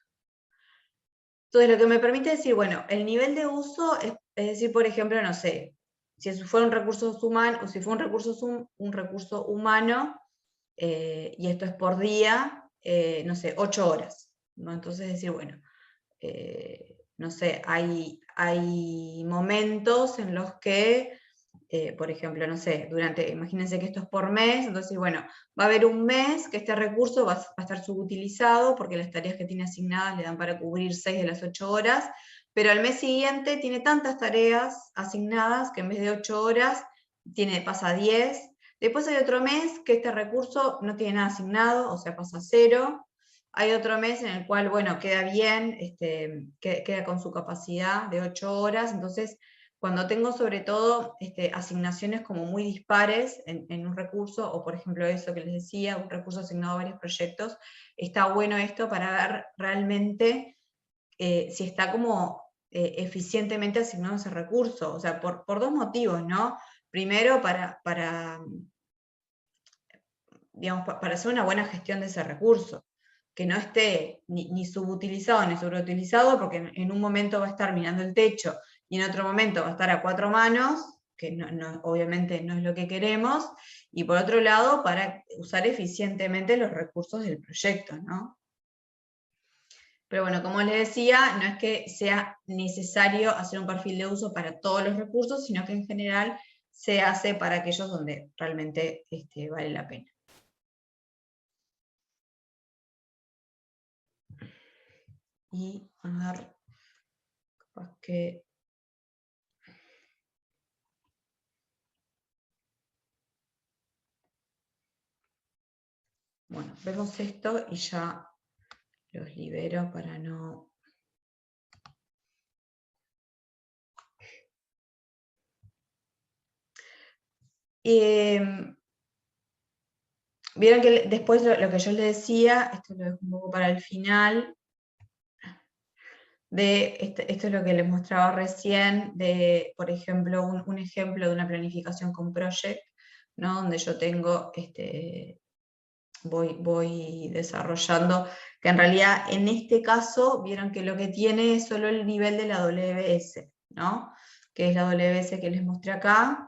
Entonces, lo que me permite decir, bueno, el nivel de uso es decir, por ejemplo, no sé, si fuera un recurso humano, o si fue un recurso humano, y esto es por día, no sé, 8 horas, ¿no? Entonces decir, bueno, no sé, hay momentos en los que, por ejemplo, no sé, imagínense que esto es por mes, entonces, bueno, va a haber un mes que este recurso va a estar subutilizado porque las tareas que tiene asignadas le dan para cubrir 6 de las 8 horas, pero al mes siguiente tiene tantas tareas asignadas que en vez de 8 horas pasa a 10. Después hay otro mes que este recurso no tiene nada asignado, o sea, pasa a 0. Hay otro mes en el cual, bueno, queda bien, queda con su capacidad de 8 horas, entonces cuando tengo sobre todo asignaciones como muy dispares en un recurso, o por ejemplo eso que les decía, un recurso asignado a varios proyectos, está bueno esto para ver realmente si está como eficientemente asignado ese recurso, o sea, por dos motivos, ¿no? Primero, digamos, para hacer una buena gestión de ese recurso, que no esté ni subutilizado ni sobreutilizado, porque en un momento va a estar mirando el techo y en otro momento va a estar a 4 manos, que obviamente no es lo que queremos, y por otro lado, para usar eficientemente los recursos del proyecto, ¿no? Pero bueno, como les decía, no es que sea necesario hacer un perfil de uso para todos los recursos, sino que en general se hace para aquellos donde realmente vale la pena. Y a ver, capaz que... Bueno, vemos esto y ya los libero para no... Vieron que después lo que yo les decía, esto lo dejo un poco para el final, esto es lo que les mostraba recién, de, por ejemplo, un ejemplo de una planificación con project, ¿no? Donde yo tengo, voy desarrollando, que en realidad en este caso, vieron que lo que tiene es solo el nivel de la WS, ¿no? Que es la WS que les mostré acá.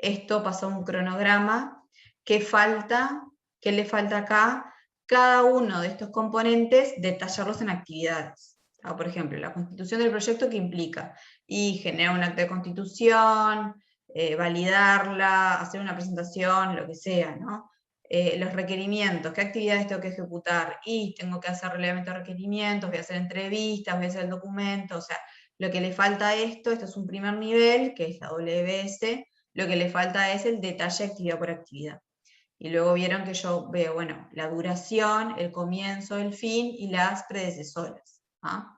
Esto pasa a un cronograma. ¿Qué le falta acá? Cada uno de estos componentes, detallarlos en actividades. Por ejemplo, la constitución del proyecto, ¿qué implica? Y generar un acta de constitución, validarla, hacer una presentación, lo que sea, ¿no? los requerimientos, qué actividades tengo que ejecutar, y tengo que hacer relevamiento de requerimientos, voy a hacer entrevistas, voy a hacer el documento, o sea, lo que le falta a esto es un primer nivel, que es la WBS, lo que le falta es el detalle actividad por actividad. Y luego vieron que yo veo, bueno, la duración, el comienzo, el fin y las predecesoras. ¿Ah?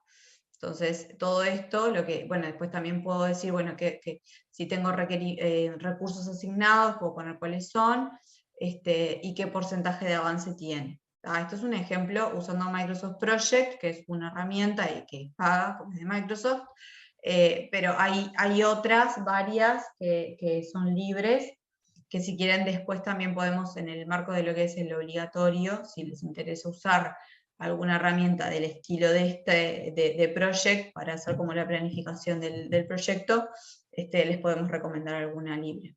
Entonces, todo esto, lo que, bueno, después también puedo decir, bueno, que si tengo recursos asignados, puedo poner cuáles son, y qué porcentaje de avance tiene. Esto es un ejemplo usando Microsoft Project, que es una herramienta y que es paga, como es de Microsoft, pero hay otras, varias, que son libres, que si quieren después también podemos, en el marco de lo que es el obligatorio, si les interesa usar alguna herramienta del estilo de Project para hacer como la planificación del proyecto, les podemos recomendar alguna libre.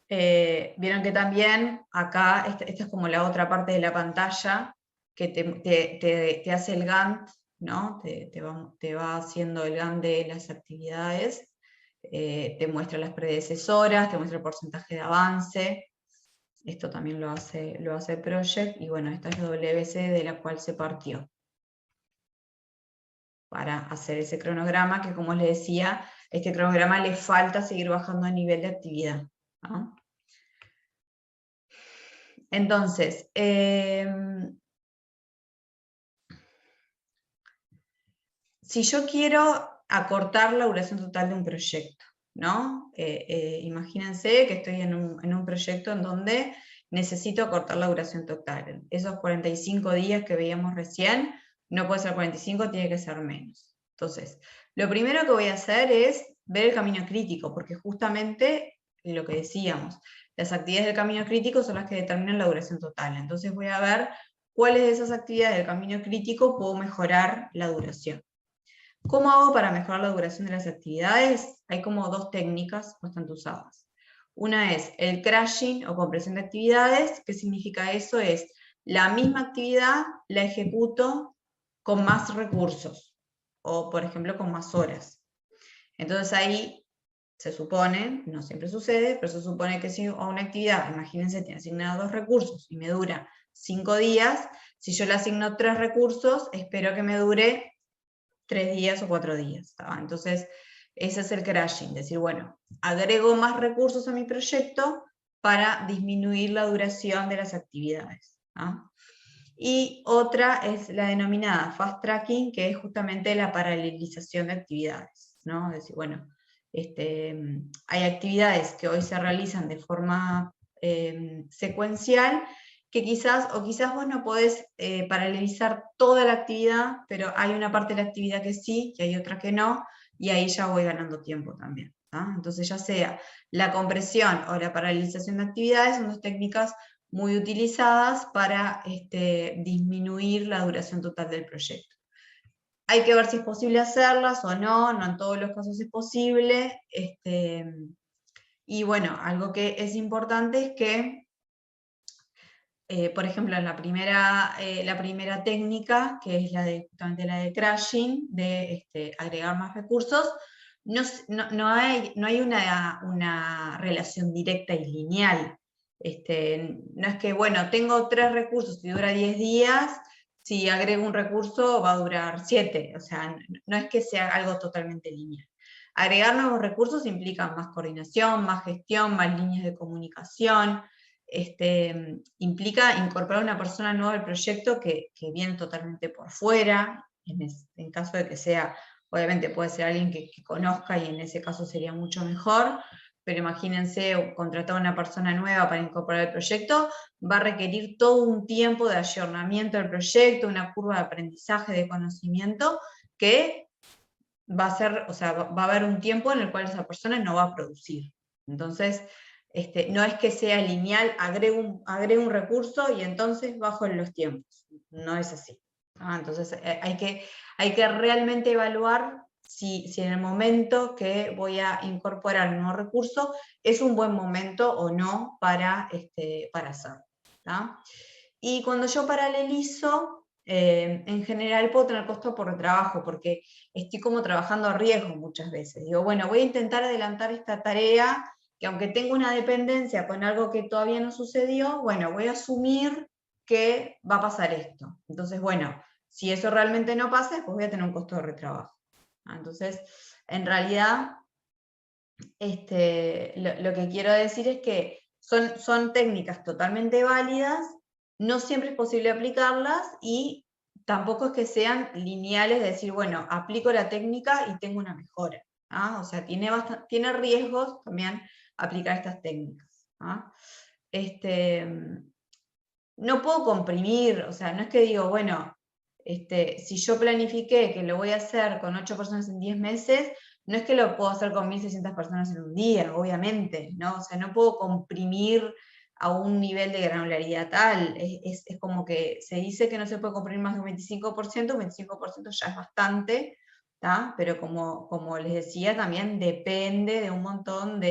Vieron que también acá, esta es como la otra parte de la pantalla, que te hace el Gantt, ¿no? Te va haciendo el Gantt de las actividades, te muestra las predecesoras, te muestra el porcentaje de avance. Esto también lo hace Project, y bueno, esta es la WBC de la cual se partió para hacer ese cronograma, que como les decía, este cronograma le falta seguir bajando a nivel de actividad, ¿no? Entonces, si yo quiero acortar la duración total de un proyecto, ¿no? Imagínense que estoy en un proyecto en donde necesito acortar la duración total. Esos 45 días que veíamos recién, no puede ser 45, tiene que ser menos. Entonces, lo primero que voy a hacer es ver el camino crítico, porque justamente lo que decíamos, las actividades del camino crítico son las que determinan la duración total. Entonces voy a ver cuáles de esas actividades del camino crítico puedo mejorar la duración. ¿Cómo hago para mejorar la duración de las actividades? Hay como dos técnicas bastante usadas. Una es el crashing o compresión de actividades. ¿Qué significa eso? Es la misma actividad la ejecuto con más recursos, o por ejemplo con más horas. Entonces ahí se supone, no siempre sucede, pero se supone que si a una actividad, imagínense, tiene asignados 2 recursos y me dura 5 días, si yo le asigno 3 recursos, espero que me dure 3 días o 4 días. ¿Tá? Entonces, ese es el crashing, decir, bueno, agrego más recursos a mi proyecto para disminuir la duración de las actividades. ¿tá? Y otra es la denominada fast tracking, que es justamente la paralelización de actividades. ¿no? Es decir, bueno, hay actividades que hoy se realizan de forma secuencial, que quizás vos no podés paralelizar toda la actividad, pero hay una parte de la actividad que sí, y hay otra que no, y ahí ya voy ganando tiempo también. ¿tá? Entonces ya sea la compresión o la paralelización de actividades son dos técnicas muy utilizadas para disminuir la duración total del proyecto. Hay que ver si es posible hacerlas o no en todos los casos es posible. Y bueno, algo que es importante es que, por ejemplo, en la primera técnica, que es justamente la de crashing, de agregar más recursos, no hay una relación directa y lineal. No es que, bueno, tengo 3 recursos y dura 10 días, si agrego un recurso va a durar 7, o sea, no es que sea algo totalmente lineal. Agregar nuevos recursos implica más coordinación, más gestión, más líneas de comunicación, implica incorporar una persona nueva al proyecto que viene totalmente por fuera, en caso de que sea, obviamente puede ser alguien que conozca y en ese caso sería mucho mejor, pero imagínense contratar a una persona nueva para incorporar el proyecto, va a requerir todo un tiempo de ayornamiento del proyecto, una curva de aprendizaje, de conocimiento, que va a haber un tiempo en el cual esa persona no va a producir. Entonces, no es que sea lineal, agrego un recurso y entonces bajo en los tiempos. No es así. Entonces, hay que realmente evaluar si en el momento que voy a incorporar un nuevo recurso es un buen momento o no para hacerlo. ¿tá? Y cuando yo paralelizo, en general puedo tener costo por trabajo, porque estoy como trabajando a riesgo muchas veces. Digo, bueno, voy a intentar adelantar esta tarea que aunque tengo una dependencia con algo que todavía no sucedió, bueno, voy a asumir que va a pasar esto. Entonces, bueno, si eso realmente no pasa, pues voy a tener un costo de retrabajo. Entonces, en realidad, lo que quiero decir es que son técnicas totalmente válidas, no siempre es posible aplicarlas y tampoco es que sean lineales de decir, bueno, aplico la técnica y tengo una mejora. O sea, tiene riesgos también aplicar estas técnicas. No puedo comprimir, o sea, no es que digo, bueno, si yo planifiqué que lo voy a hacer con 8 personas en 10 meses, no es que lo puedo hacer con 1.600 personas en un día, obviamente, ¿no? O sea, no puedo comprimir a un nivel de granularidad tal, es como que se dice que no se puede comprimir más de un 25%, un 25% ya es bastante, ¿tá? Pero como les decía, también depende de un montón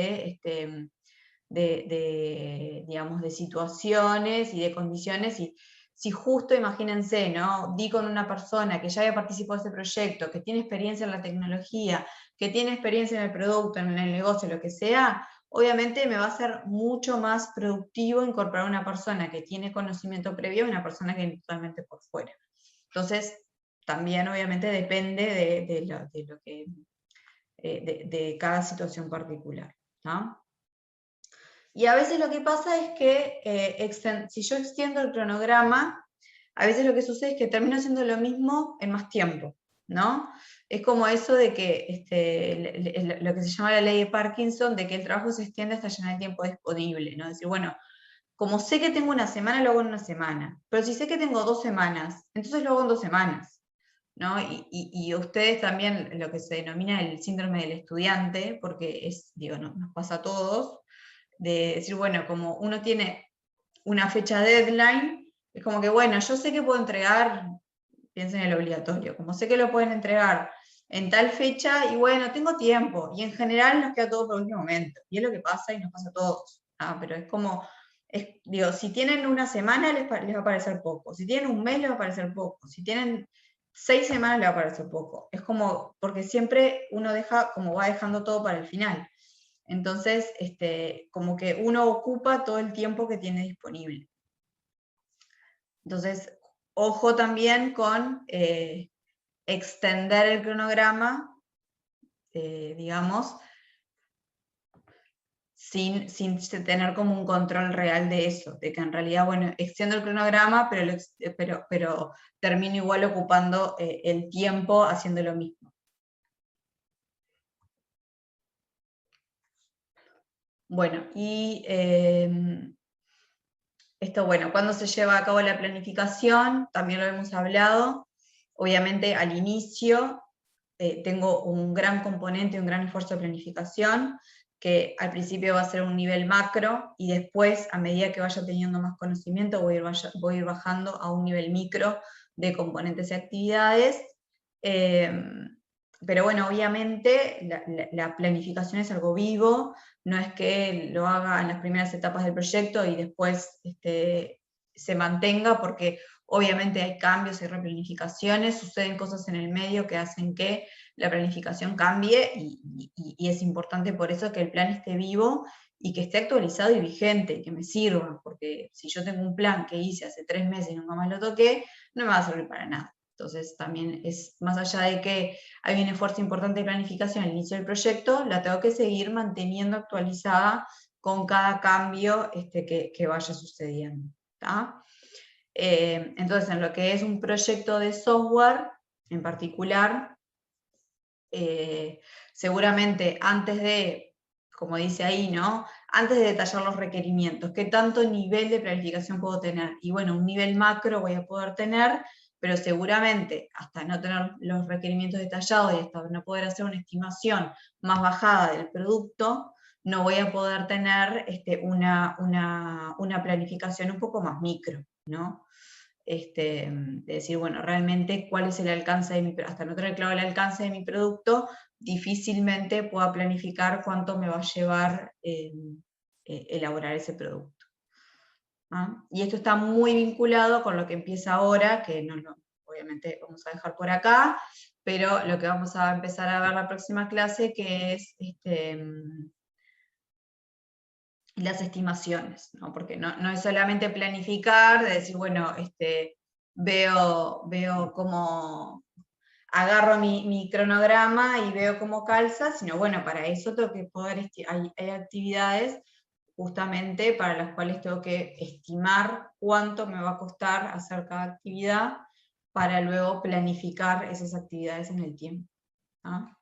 digamos, de situaciones y de condiciones, y si justo, imagínense, ¿no? Di con una persona que ya había participado de ese proyecto, que tiene experiencia en la tecnología, que tiene experiencia en el producto, en el negocio, lo que sea, obviamente me va a ser mucho más productivo incorporar una persona que tiene conocimiento previo a una persona que viene totalmente por fuera. Entonces, también obviamente depende de cada situación particular, ¿no? Y a veces lo que pasa es que si yo extiendo el cronograma, a veces lo que sucede es que termino haciendo lo mismo en más tiempo, ¿no? Es como eso de que lo que se llama la ley de Parkinson, de que el trabajo se extiende hasta llenar el tiempo disponible, ¿no? Es decir, bueno, como sé que tengo una semana, lo hago en una semana, pero si sé que tengo 2 semanas, entonces lo hago en 2 semanas, ¿no? Y ustedes también lo que se denomina el síndrome del estudiante, porque digo, nos pasa a todos, de decir, bueno, como uno tiene una fecha deadline, es como que, bueno, yo sé que puedo entregar, piensen en el obligatorio, como sé que lo pueden entregar en tal fecha, y bueno, tengo tiempo, y en general nos queda todo por último momento, y es lo que pasa y nos pasa a todos, pero es como, digo, si tienen una semana les va a parecer poco, si tienen un mes les va a parecer poco, si tienen 6 semanas les va a parecer poco, es como, porque siempre uno deja, como va dejando todo para el final. Entonces, como que uno ocupa todo el tiempo que tiene disponible. Entonces, ojo también con extender el cronograma, digamos, sin tener como un control real de eso, de que en realidad, bueno, extiendo el cronograma, pero termino igual ocupando el tiempo haciendo lo mismo. Bueno, y esto, bueno, ¿cuándo se lleva a cabo la planificación? También lo hemos hablado. Obviamente, al inicio tengo un gran componente, un gran esfuerzo de planificación, que al principio va a ser un nivel macro, y después, a medida que vaya teniendo más conocimiento, voy a ir bajando a un nivel micro de componentes y actividades. Pero bueno, obviamente la planificación es algo vivo, no es que lo haga en las primeras etapas del proyecto y después se mantenga, porque obviamente hay cambios y replanificaciones, suceden cosas en el medio que hacen que la planificación cambie, y es importante por eso que el plan esté vivo y que esté actualizado y vigente, que me sirva, porque si yo tengo un plan que hice hace 3 meses y nunca más lo toqué, no me va a servir para nada. Entonces también es, más allá de que hay un esfuerzo importante de planificación al inicio del proyecto, la tengo que seguir manteniendo actualizada con cada cambio que vaya sucediendo. Entonces, en lo que es un proyecto de software en particular, seguramente antes de, como dice ahí, ¿no? Antes de detallar los requerimientos, ¿qué tanto nivel de planificación puedo tener? Y bueno, un nivel macro voy a poder tener, pero seguramente hasta no tener los requerimientos detallados y hasta no poder hacer una estimación más bajada del producto, no voy a poder tener una planificación un poco más micro, ¿no? De decir, bueno, realmente cuál es el alcance de hasta no tener claro el alcance de mi producto, difícilmente pueda planificar cuánto me va a llevar elaborar ese producto. Y esto está muy vinculado con lo que empieza ahora, que obviamente vamos a dejar por acá, pero lo que vamos a empezar a ver la próxima clase, que es y las estimaciones, ¿no? Porque no es solamente planificar, de decir, bueno, veo cómo agarro mi cronograma y veo cómo calza, sino bueno, para eso tengo que poder, hay actividades justamente para las cuales tengo que estimar cuánto me va a costar hacer cada actividad para luego planificar esas actividades en el tiempo, ¿no?